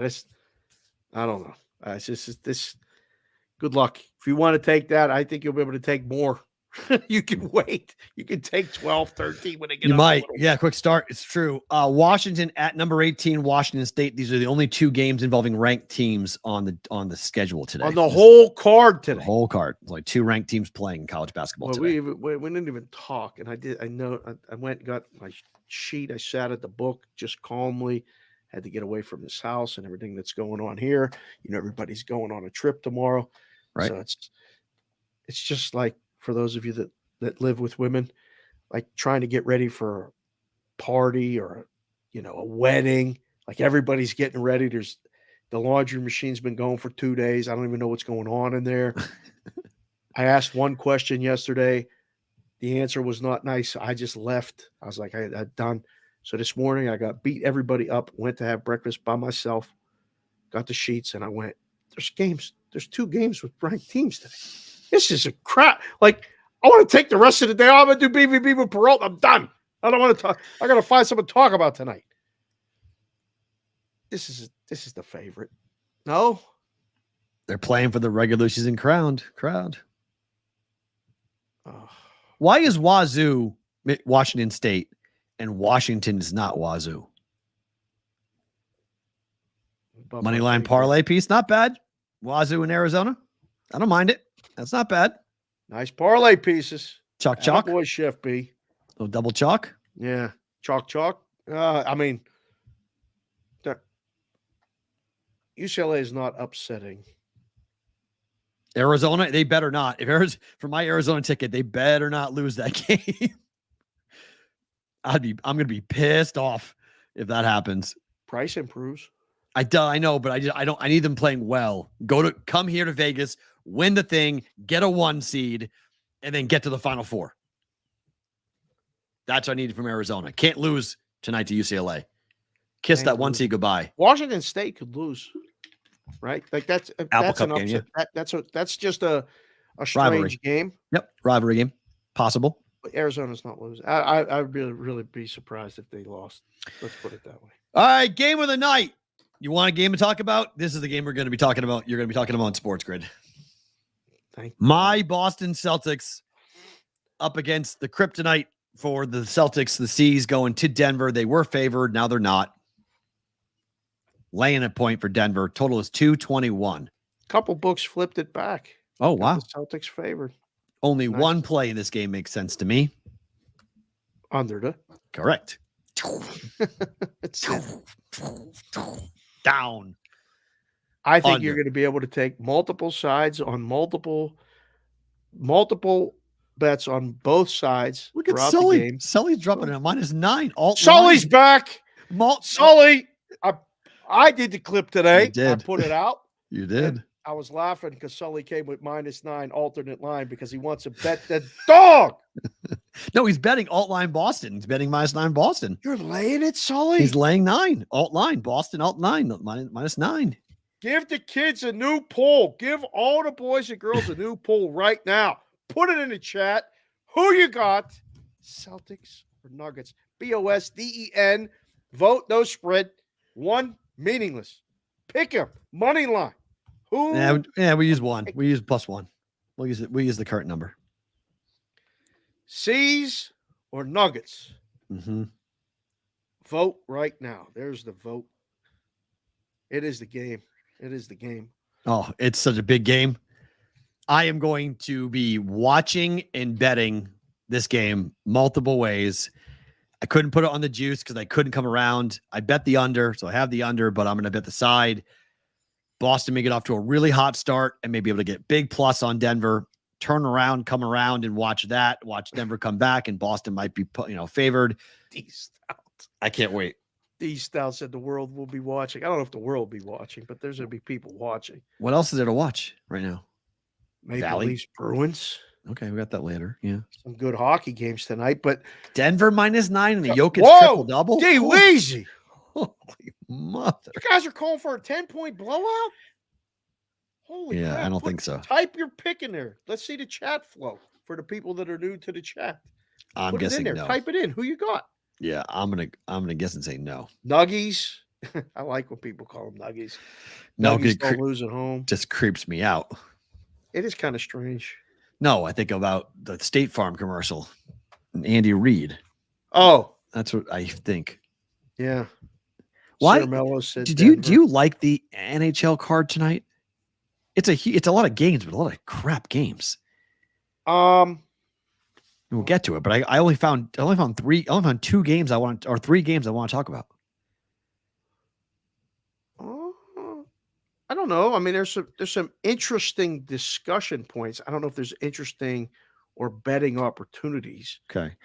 I don't know. It's just this. Good luck. If you want to take that, I think you'll be able to take more. You can wait. You can take 12, 13 when they get You might. Yeah, quick start. It's true. Washington at number 18, Washington State. These are the only 2 games involving ranked teams on the schedule today. On the whole card today. The whole card. It's like 2 ranked teams playing college basketball today. We didn't even talk. And I went and got my sheet. I sat at the book just calmly. Had to get away from this house and everything that's going on here. Everybody's going on a trip tomorrow. Right. So it's just like, for those of you that live with women, like trying to get ready for a party or, a wedding, like everybody's getting ready. The laundry machine's been going for 2 days. I don't even know what's going on in there. I asked one question yesterday. The answer was not nice. I just left. I was like, I'm done. So this morning I got beat everybody up, went to have breakfast by myself, got the sheets, and I went, there's games. There's 2 games with ranked teams today. This is a crap. Like, I want to take the rest of the day. I'm going to do BVB with Peralta. I'm done. I don't want to talk. I got to find something to talk about tonight. This is the favorite. No. They're playing for the regular season crowd. Oh. Why is Wazoo Washington State and Washington is not Wazoo? Moneyline parlay piece. Not bad. Wazoo in Arizona. I don't mind it. That's not bad. Nice parlay pieces. Chalk. Boy, Chef B. Little double chalk. Yeah. Chalk. I mean, UCLA is not upsetting. Arizona, they better not. For my Arizona ticket, they better not lose that game. I'm going to be pissed off if that happens. Price improves. I know, but I need them playing well. Come here to Vegas, win the thing, get a 1 seed, and then get to the Final Four. That's what I needed from Arizona. Can't lose tonight to UCLA. Kiss that 1 seed goodbye. Washington State could lose, right? Like that's Cup an game, upset. Yeah. That's just a strange rivalry game. Yep, rivalry game, possible. But Arizona's not losing. I'd really be surprised if they lost. Let's put it that way. All right, game of the night. You want a game to talk about? This is the game we're going to be talking about. You're going to be talking about on Sports Grid. Thank you. My Boston Celtics up against the kryptonite for the Celtics. The C's going to Denver. They were favored. Now they're not. Laying a point for Denver. Total is 221. Couple books flipped it back. Oh, wow. The Celtics favored. Only one play in this game makes sense to me. Under the. Correct. Down. I think Under. you're going to be able to take multiple sides on multiple bets on both sides. Look at throughout Sully. the game. Sully's dropping a -9. Alt Sully's line. back. Malt. Sully, I did the clip today. You did. I put it out. You did. And I was laughing because Sully came with -9 alternate line because he wants to bet the dog. No, he's betting alt line Boston. He's betting -9 Boston. You're laying it, Sully. He's laying 9. Alt line Boston. Alt 9 -9. Give the kids a new poll. Give all the boys and girls a new poll right now. Put it in the chat. Who you got? Celtics or Nuggets? BOSDEN. Vote, no spread. One, meaningless. Pick him. Money line. Who? Yeah, we use 1. We use +1. We'll use it. We use the current number. C's or Nuggets? Mm-hmm. Vote right now. There's the vote. It is the game. It is the game. Oh, it's such a big game. I am going to be watching and betting this game multiple ways. I couldn't put it on the juice because I couldn't come around. I bet the under, so I have the under, but I'm going to bet the side. Boston may get off to a really hot start and maybe able to get big plus on Denver. Turn around, come around, and watch that. Watch Denver come back, and Boston might be, favored. I can't wait. D Stout said the world will be watching. I don't know if the world will be watching, but there's going to be people watching. What else is there to watch right now? Maple Leafs, Bruins. Okay, we got that later. Yeah. Some good hockey games tonight, but Denver -9 and the Jokic whoa, triple-double. D Weezy. Holy mother. You guys are calling for a 10-point blowout? Holy Yeah, crap. I don't think so. Type your pick in there. Let's see the chat flow for the people that are new to the chat. I'm Put it in guessing there. no. Type it in. Who you got? Yeah, I'm gonna guess and say no. Nuggies. I like when people call them Nuggies. No, Nuggies don't lose at home. Just creeps me out. It is kind of strange. No, I think about the State Farm commercial. Andy Reid. Oh, That's what I think. yeah. Why? Cermello said Do you like the NHL card tonight? It's a lot of games, but a lot of crap games. We'll get to it, but I only found 2 games I want, or 3 games I want to talk about. I don't know. I mean, there's some interesting discussion points. I don't know if there's interesting or betting opportunities. Okay.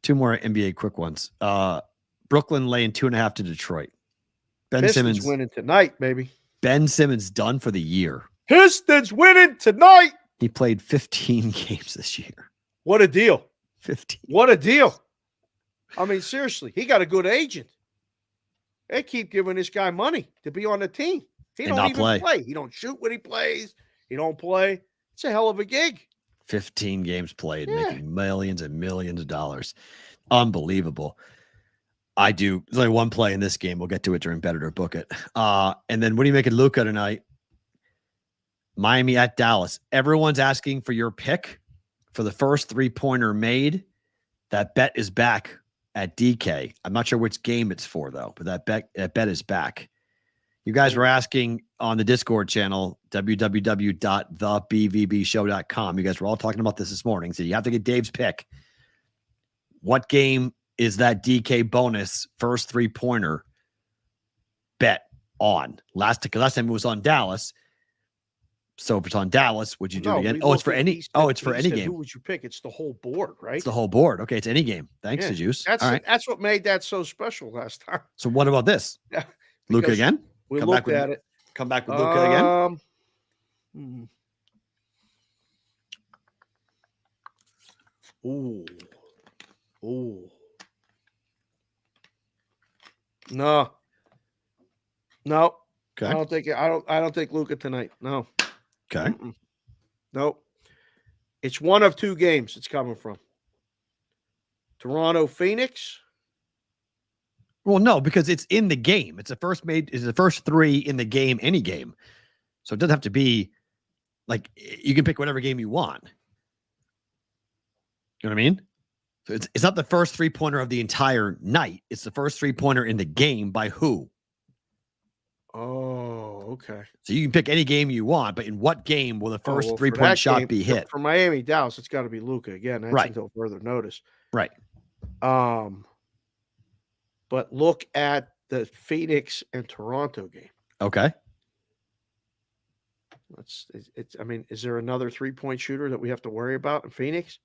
2 more NBA quick ones. Brooklyn laying 2.5 to Detroit. Ben Pistons Simmons winning tonight, baby. Ben Simmons done for the year. Pistons winning tonight. He played 15 games this year. What a deal. 15. What a deal. I mean, seriously, he got a good agent. They keep giving this guy money to be on the team. He And don't not even play. He don't shoot when he plays. He don't play. It's a hell of a gig. 15 games played, Yeah. making millions and millions of dollars. Unbelievable. There's only one play in this game. We'll get to it during Bet It or Book It. And then what do you make of Luka tonight? Miami at Dallas. Everyone's asking for your pick for the first 3-pointer made. That bet is back at DK. I'm not sure which game it's for, though, but that bet is back. You guys were asking on the Discord channel, www.thebvbshow.com. You guys were all talking about this morning. So you have to get Dave's pick. What game is that DK bonus first 3-pointer bet on? Last time it was on Dallas. So if it's on Dallas, would you do it again? Oh, it's for any. It's for any game. Who would you pick? It's the whole board, right? It's the whole board. Okay, it's any game. Thanks to Juice. All right. That's what made that so special last time. So what about this? Yeah, Luka again? We Come looked back at it. Come back with Luka again? Ooh. No. Okay. I don't think Luka tonight. No. Okay. Nope. It's one of 2 games it's coming from. Toronto, Phoenix. Well, no, because it's in the game. It's the first 3 in the game, any game. So it doesn't have to be like you can pick whatever game you want. You know what I mean? So it's not the first 3-pointer of the entire night. It's the first 3-pointer in the game by who? Oh, okay. So you can pick any game you want, but in what game will the first 3-point shot be hit? For Miami, Dallas, it's got to be Luka again. That's Right. until further notice. Right. But look at the Phoenix and Toronto game. Okay. I mean, is there another 3-point shooter that we have to worry about in Phoenix?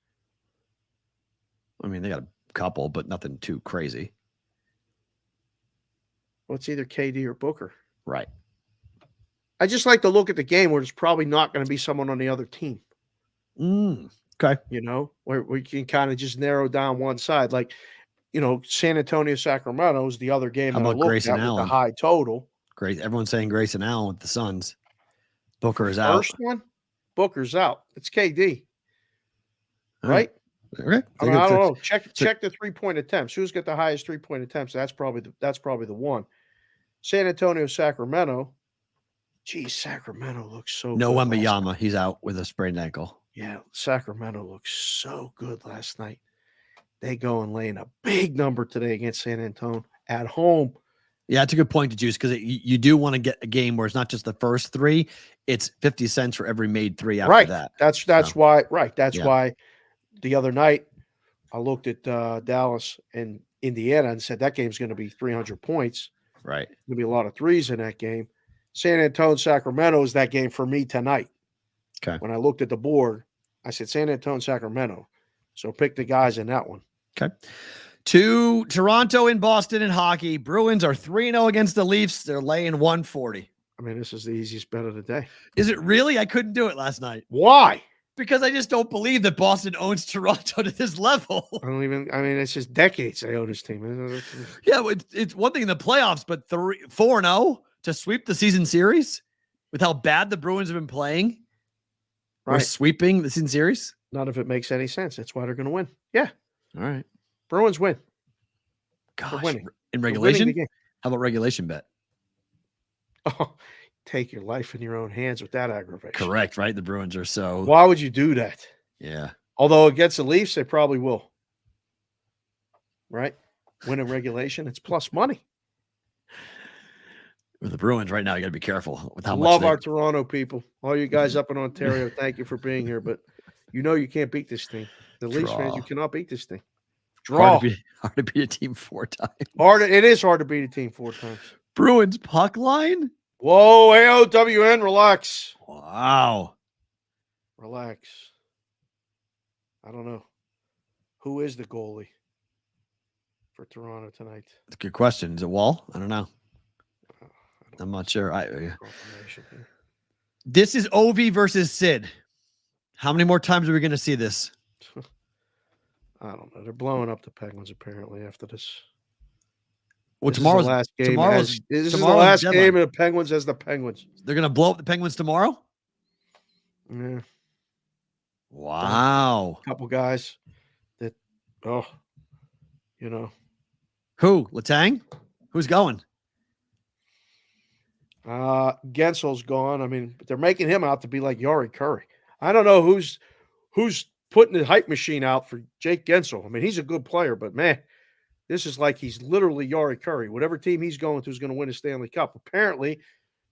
I mean, they got a couple, but nothing too crazy. Well, it's either KD or Booker. Right. I just like to look at the game where there's probably not going to be someone on the other team. Okay. You know, where we can kind of just narrow down one side. Like, you know, San Antonio, Sacramento is the other game How that I about looked Grayson at with the Allen? high total. Great. Everyone's saying Grayson Allen with the Suns. Booker is out. First one, Booker's out. It's KD. All Right? Okay. I mean, I don't know. Check the 3-point attempts. Who's got the highest 3-point attempts? That's probably the one. San Antonio, Sacramento. Geez, Sacramento looks so No good. Wembanyama. He's out with a sprained ankle. Yeah, Sacramento looks so good last night. They go and laying a big number today against San Antonio at home. Yeah, that's a good point to juice because you do want to get a game where it's not just the first three; it's 50 cents for every made three after that. That's why. Right. That's why. The other night, I looked at Dallas and Indiana and said that game's going to be 300 points. Right. Going to be a lot of threes in that game. San Antonio, Sacramento is that game for me tonight. Okay. When I looked at the board, I said San Antonio, Sacramento. So pick the guys in that one. Okay. To Toronto and Boston in hockey. Bruins are 3-0 against the Leafs. They're laying 140. I mean, this is the easiest bet of the day. Is it really? I couldn't do it last night. Why? Because I just don't believe that Boston owns Toronto to this level. I mean, it's just decades they own this team. Yeah, it's one thing in the playoffs, but 4-0 to sweep the season series with how bad the Bruins have been playing. Right. We're sweeping the season series. None of it makes any sense. That's why they're going to win. Yeah. All right. Bruins win. Gosh, winning. In regulation? How about regulation bet? Oh, take your life in your own hands with that aggravation. Correct, right? The Bruins are so. Why would you do that? Yeah. Although against the Leafs, they probably will. Right? Win in regulation, it's plus money. With the Bruins right now, you got to be careful with how much. Love our Toronto people. All you guys up in Ontario, thank you for being here. But you know you can't beat this thing. The Leafs fans, you cannot beat this thing. Draw. Hard to beat a team 4 times. It is hard to beat a team 4 times. Bruins puck line? Whoa, AOWN, relax. Wow. Relax. I don't know. Who is the goalie for Toronto tonight? That's a good question. Is it Wall? I don't know. I'm not sure. This is Ovi versus Sid. How many more times are we going to see this? I don't know. They're blowing up the Penguins apparently after this. Well, tomorrow's the last game. This is the last game of the Penguins as the Penguins. They're going to blow up the Penguins tomorrow? Yeah. Wow. A couple guys that, you know. Who? Letang? Who's going? Gensel's gone. I mean, but they're making him out to be like Yari Curry. I don't know who's putting the hype machine out for Jake Gensel. I mean, he's a good player, but man, this is like he's literally Yari Curry. Whatever team he's going to is going to win a Stanley Cup. Apparently,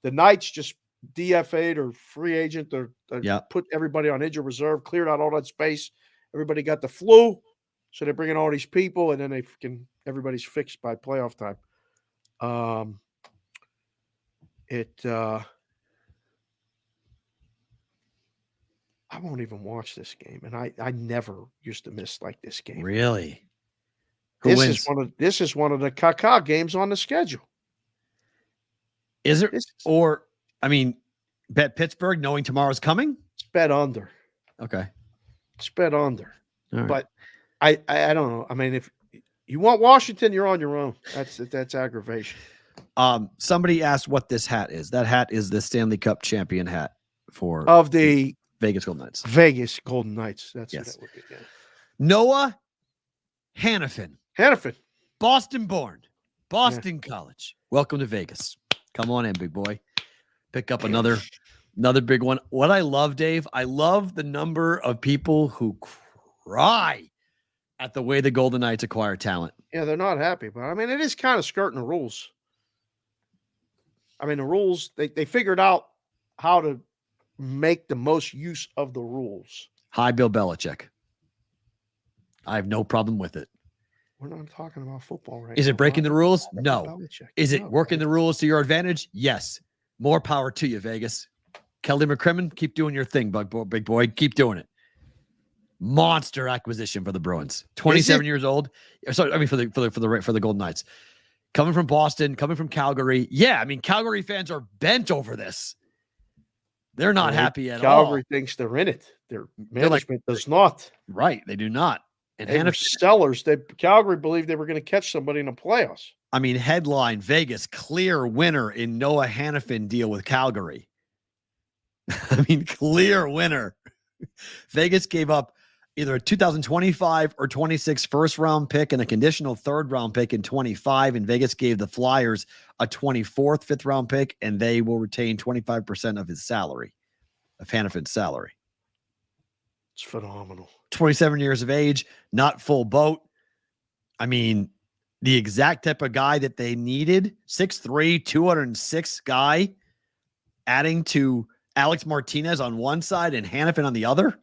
the Knights just DFA'd or free agent or put everybody on injured reserve, cleared out all that space. Everybody got the flu, so they're bringing all these people, and then everybody's fixed by playoff time. I won't even watch this game, and I never used to miss like this game. Really? This is one of the caca games on the schedule. Is it? Or I mean, bet Pittsburgh knowing tomorrow's coming? It's bet under. Okay. It's bet under. Right. But I don't know. I mean, if you want Washington, you're on your own. That's aggravation. Somebody asked what this hat is. That hat is the Stanley Cup champion hat of the Vegas Golden Knights. Vegas Golden Knights. That's yes. What that would be. Yeah. Noah Hannafin. Boston born. Boston College. Welcome to Vegas. Come on in, big boy. Pick up another big one. What I love, Dave, I love the number of people who cry at the way the Golden Knights acquire talent. Yeah, they're not happy, but I mean, it is kind of skirting the rules. I mean, the rules, they figured out how to make the most use of the rules. Hi, Bill Belichick. I have no problem with it. We're not talking about football right now. Is it breaking the rules? No. Belichick. Is it working the rules to your advantage? Yes. More power to you, Vegas. Kelly McCrimmon, keep doing your thing, big boy. Keep doing it. Monster acquisition for the Bruins. 27 years old. Sorry, I mean for the Golden Knights. Coming from Boston, coming from Calgary. Yeah, I mean Calgary fans are bent over this. They're not happy at all. Calgary thinks they're in it. Their management does not. Right, they do not. And they were sellers. Calgary believed they were going to catch somebody in the playoffs. I mean, headline: Vegas clear winner in Noah Hannafin deal with Calgary. I mean, clear winner. Vegas gave up either a 2025 or 26 first-round pick and a conditional third-round pick in 25, and Vegas gave the Flyers a 24th fifth-round pick, and they will retain 25% of his salary, of Hannafin's salary. It's phenomenal. 27 years of age, not full boat. I mean, the exact type of guy that they needed, 6'3", 206 guy, adding to Alex Martinez on one side and Hannafin on the other.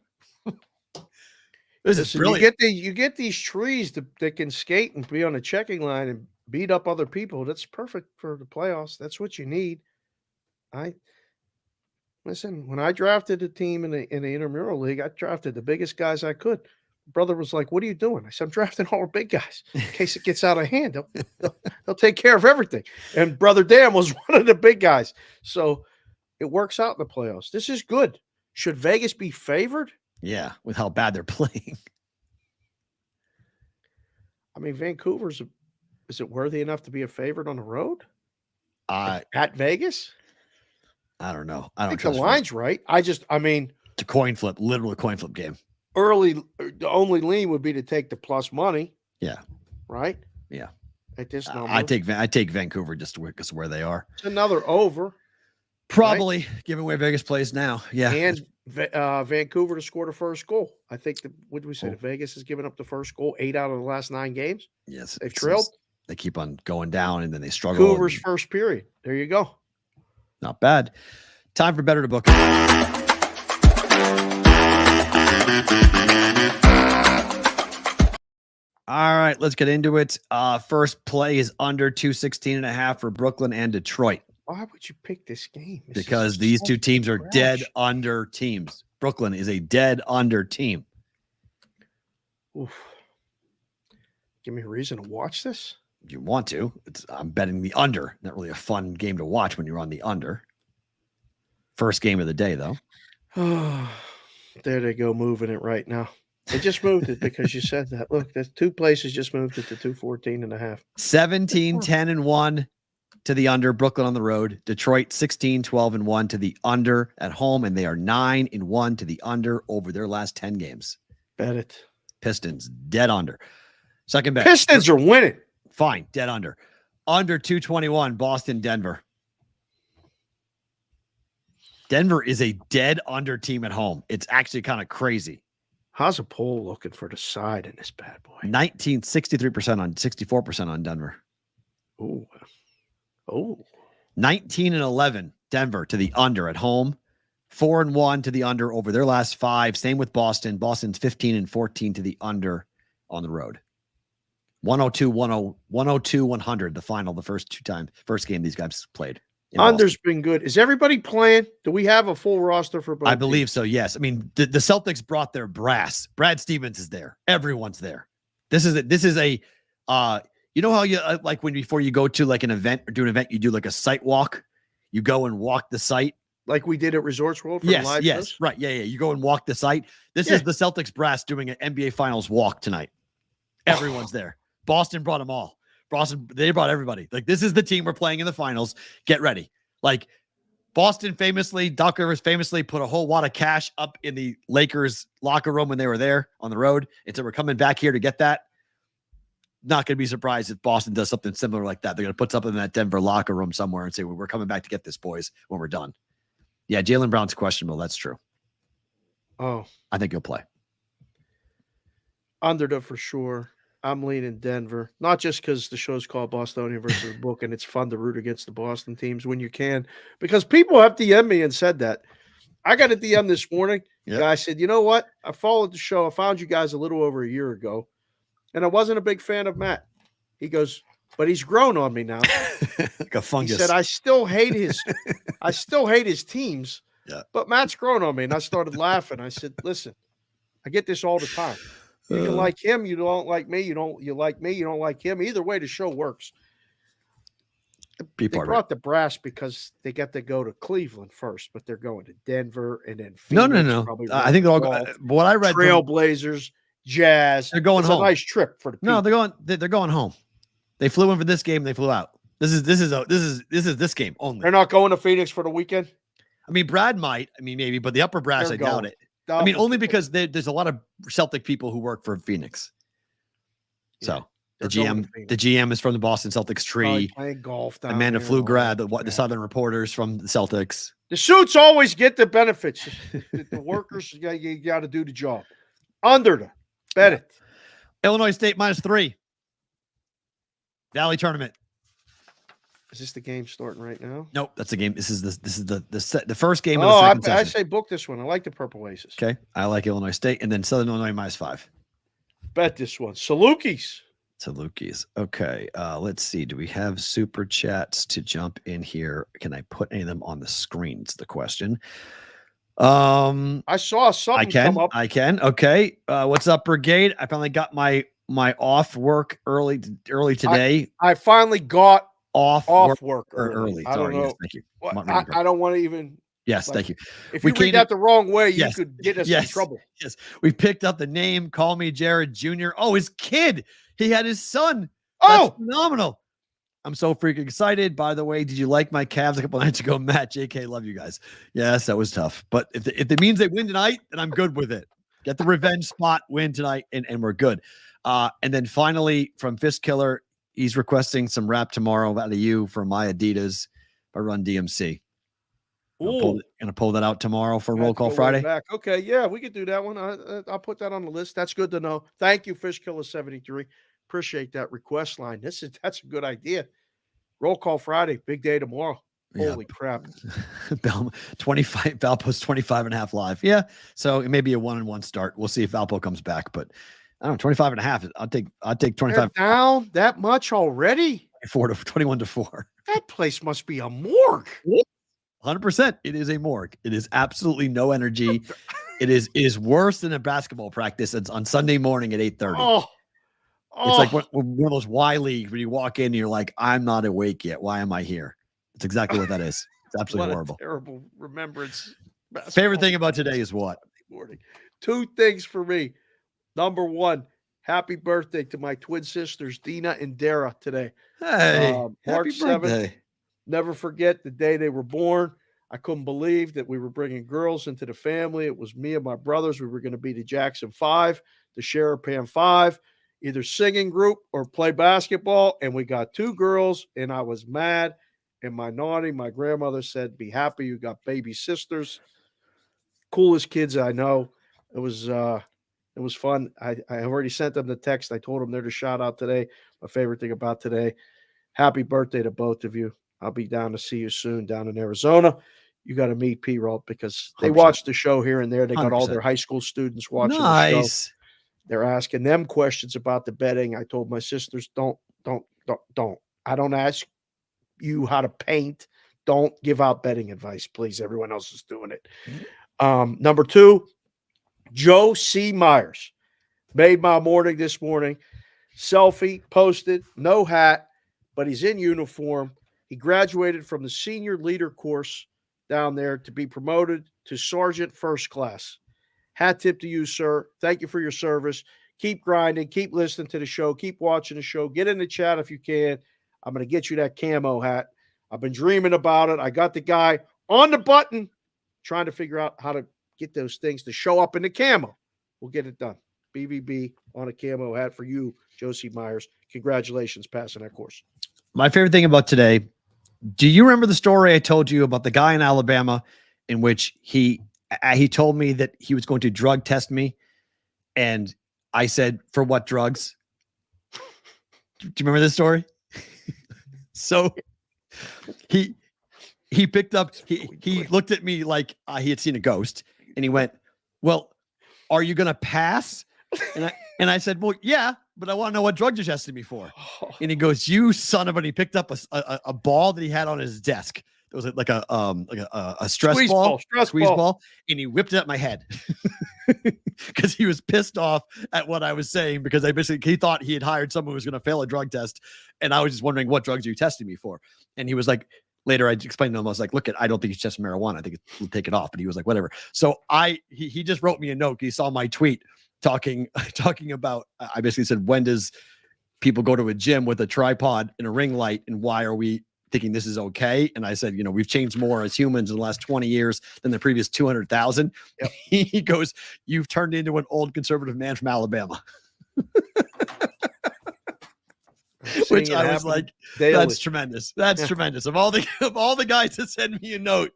This is brilliant. You get these trees that can skate and be on the checking line and beat up other people. That's perfect for the playoffs. That's what you need. Listen, when I drafted a team in the intramural league, I drafted the biggest guys I could. Brother was like, "What are you doing?" I said, "I'm drafting all our big guys in case it gets out of hand. They'll take care of everything." And Brother Dan was one of the big guys. So it works out in the playoffs. This is good. Should Vegas be favored? Yeah, with how bad they're playing. I mean, Vancouver's is it worthy enough to be a favorite on the road? At Vegas? I don't know. I don't think the line's right. It's a coin flip, literally a coin flip game. The only lean would be to take the plus money. Yeah. Right? Yeah. At this number. I take Vancouver just because of where they are. It's another over. Probably giving away Vegas plays now. Yeah. And Vancouver to score the first goal. I think what did we say? Vegas has given up the first goal 8 out of the last 9 games. Yes. They've trailed. They keep on going down and then they struggle. Vancouver's first period. There you go. Not bad. Time for Better to Book. All right, let's get into it. First play is under 216.5 for Brooklyn and Detroit. Why would you pick this game? Because these two teams are dead under teams. Brooklyn is a dead under team. Oof. Give me a reason to watch this. If you want to. I'm betting the under. Not really a fun game to watch when you're on the under. First game of the day, though. There they go, moving it right now. They just moved it because you said that. Look, there's 2 places just moved it to 214.5. 17, 10, and 1 to the under. Brooklyn on the road. Detroit 16, 12, and 1 to the under at home, and they are 9 and 1 to the under over their last 10 games. Bet it. Pistons dead under. Second bet. Pistons are winning. Fine, dead under. Under 221, Boston, Denver. Denver is a dead under team at home. It's actually kind of crazy. How's a poll looking for the side in this bad boy? 63% on 64% on Denver. Oh. 19 and 11, Denver to the under at home. 4 and 1 to the under over their last 5. Same with Boston. Boston's 15 and 14 to the under on the road. 102-100, the final, the first game these guys played. Under's been good. Is everybody playing? Do we have a full roster for both? I believe so, yes. I mean, the Celtics brought their brass. Brad Stevens is there. Everyone's there. This is a you know how you like when before you go to like an event or do an event, you do like a site walk. You go and walk the site. Like we did at Resorts World for yes, live yes, shows? right. Yeah. You go and walk the site. This is the Celtics brass doing an NBA Finals walk tonight. Everyone's there. Boston brought them all. They brought everybody. Like, this is the team we're playing in the finals. Get ready. Like, Boston famously, Doc Rivers famously put a whole wad of cash up in the Lakers locker room when they were there on the road. And so we're coming back here to get that. Not going to be surprised if Boston does something similar like that. They're going to put something in that Denver locker room somewhere and say, well, we're coming back to get this, boys, when we're done. Yeah, Jaylen Brown's questionable. That's true. Oh. I think he'll play. Under for sure. I'm leaning Denver, not just because the show's called Bostonian versus Book, and it's fun to root against the Boston teams when you can, because people have DM'd me and said that. I got a DM this morning. The guy said, you know what? I followed the show. I found you guys a little over a year ago, and I wasn't a big fan of Matt. He goes, but he's grown on me now. Like a fungus. He said, I still hate his teams, but Matt's grown on me. And I started laughing. I said, listen, I get this all the time. You can like him, you don't like me. You like me, you don't like him. Either way, the show works. They brought the brass because they got to go to Cleveland first, but they're going to Denver and then Phoenix. No. I think they're all. What I read, Trailblazers, Jazz. They're going home. A nice trip for the people. No, they're going home. They flew in for this game. They flew out. This is this game only. They're not going to Phoenix for the weekend. I mean, Brad might. I mean, maybe, but the upper brass, I doubt it. I mean, only because there's a lot of Celtic people who work for Phoenix. So the GM is from the Boston Celtics tree. Playing golf down Amanda there Flugrad, the Southern reporters from the Celtics. The suits always get the benefits. The workers, you got to do the job. Under the bet it. Illinois State -3. Valley tournament. Is this the game starting right now? Nope, that's the game. This is the first game of the second session. I say book this one. I like the Purple Aces. Okay, I like Illinois State, and then Southern Illinois -5. Bet this one. Salukis. Okay, let's see. Do we have super chats to jump in here? Can I put any of them on the screen? It's the question. I saw something come up. I can. Okay. What's up, Brigade? I finally got my off work early today. I finally got off work early. I don't know. Yes, thank you. Well, I don't want to even. Yes, thank you. If you read that the wrong way, you could get us in trouble. Yes, we picked up the name. Call me Jared Jr. Oh, his kid. He had his son. That's phenomenal. I'm so freaking excited. By the way, did you like my Cavs a couple nights ago? Matt, JK, love you guys. Yes, that was tough. But if it means they win tonight, then I'm good with it. Get the revenge spot, win tonight, and we're good. And then finally, from Fist Killer, he's requesting some rap tomorrow out of you for my Adidas by Run DMC. Gonna pull that out tomorrow for Roll Call Friday. Back. Okay, yeah, we could do that one. I'll put that on the list. That's good to know. Thank you, Fish Killer 73. Appreciate that request line. That's a good idea. Roll Call Friday, big day tomorrow. Holy crap. Valpo's 25.5 live. Yeah. So it may be a 1-1 start. We'll see if Valpo comes back, but I don't know, 25.5. I'll take 25. They're down that much already. 21-4. That place must be a morgue. 100%. It is a morgue. It is absolutely no energy. It is worse than a basketball practice. It's on Sunday morning at 8:30. It's like one of those Y leagues where you walk in and you're like, I'm not awake yet. Why am I here? It's exactly what that is. It's absolutely horrible. Terrible remembrance. Favorite thing about today is what? Morning. Two things for me. Number one, happy birthday to my twin sisters, Dina and Dara, today. Hey, March happy 7th. Birthday. Never forget the day they were born. I couldn't believe that we were bringing girls into the family. It was me and my brothers. We were going to be the Jackson 5, the Sherapan 5, either singing group or play basketball. And we got 2 girls, and I was mad. And my grandmother said, be happy you got baby sisters. Coolest kids I know. It was fun. I already sent them the text. I told them they're the shout out today. My favorite thing about today. Happy birthday to both of you. I'll be down to see you soon down in Arizona. You got to meet P-Roll because they 100%. Watch the show here and there. They got 100%. all their high school students watching the show. They're asking them questions about the betting. I told my sisters, don't. I don't ask you how to paint. Don't give out betting advice, please. Everyone else is doing it. Number 2, Joe C. Myers made my morning this morning. Selfie posted, no hat, but he's in uniform. He graduated from the senior leader course down there to be promoted to sergeant first class. Hat tip to you, sir. Thank you for your service. Keep grinding. Keep listening to the show. Keep watching the show. Get in the chat if you can. I'm going to get you that camo hat. I've been dreaming about it. I got the guy on the button trying to figure out how to get those things to show up in the camo. We'll get it done. BBB on a camo hat for you, Josie Myers. Congratulations passing that course. My favorite thing about today, do you remember the story I told you about the guy in Alabama in which he told me that he was going to drug test me? And I said, for what drugs? Do you remember this story? So he picked up, he looked at me like he had seen a ghost, and he went, well, are you going to pass? And I said, well, yeah, but I want to know what drug you're testing me for. And he goes, you son of a, and he picked up a ball that he had on his desk there was like a stress squeeze ball, and he whipped it at my head because he was pissed off at what I was saying, because he thought he had hired someone who was going to fail a drug test, and I was just wondering what drugs are you testing me for, and he was like. Later, I explained to him, I was like, look, I don't think it's just marijuana. I think we'll take it off. But he was like, whatever. So he just wrote me a note. He saw my tweet talking about, I basically said, when does people go to a gym with a tripod and a ring light, and why are we thinking this is okay? And I said, we've changed more as humans in the last 20 years than the previous 200,000. Yep. He goes, you've turned into an old conservative man from Alabama. Which I was like, daily. That's tremendous. That's tremendous. Of all the guys that send me a note,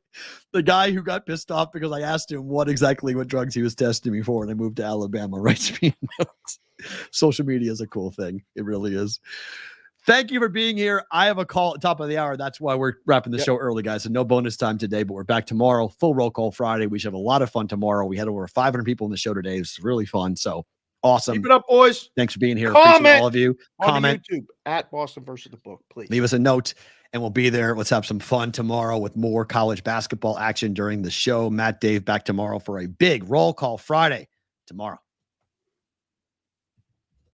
the guy who got pissed off because I asked him what drugs he was testing me for, and I moved to Alabama, writes me notes. Social media is a cool thing. It really is. Thank you for being here. I have a call at the top of the hour. That's why we're wrapping the show early, guys. So no bonus time today, but we're back tomorrow. Full roll call Friday. We should have a lot of fun tomorrow. We had over 500 people in the show today. It's really fun. So awesome. Keep it up, boys. Thanks for being here. Comment appreciate all of you. Comment YouTube at Boston versus the Book, please. Leave us a note, and we'll be there. Let's have some fun tomorrow with more college basketball action during the show. Matt, Dave back tomorrow for a big roll call Friday tomorrow.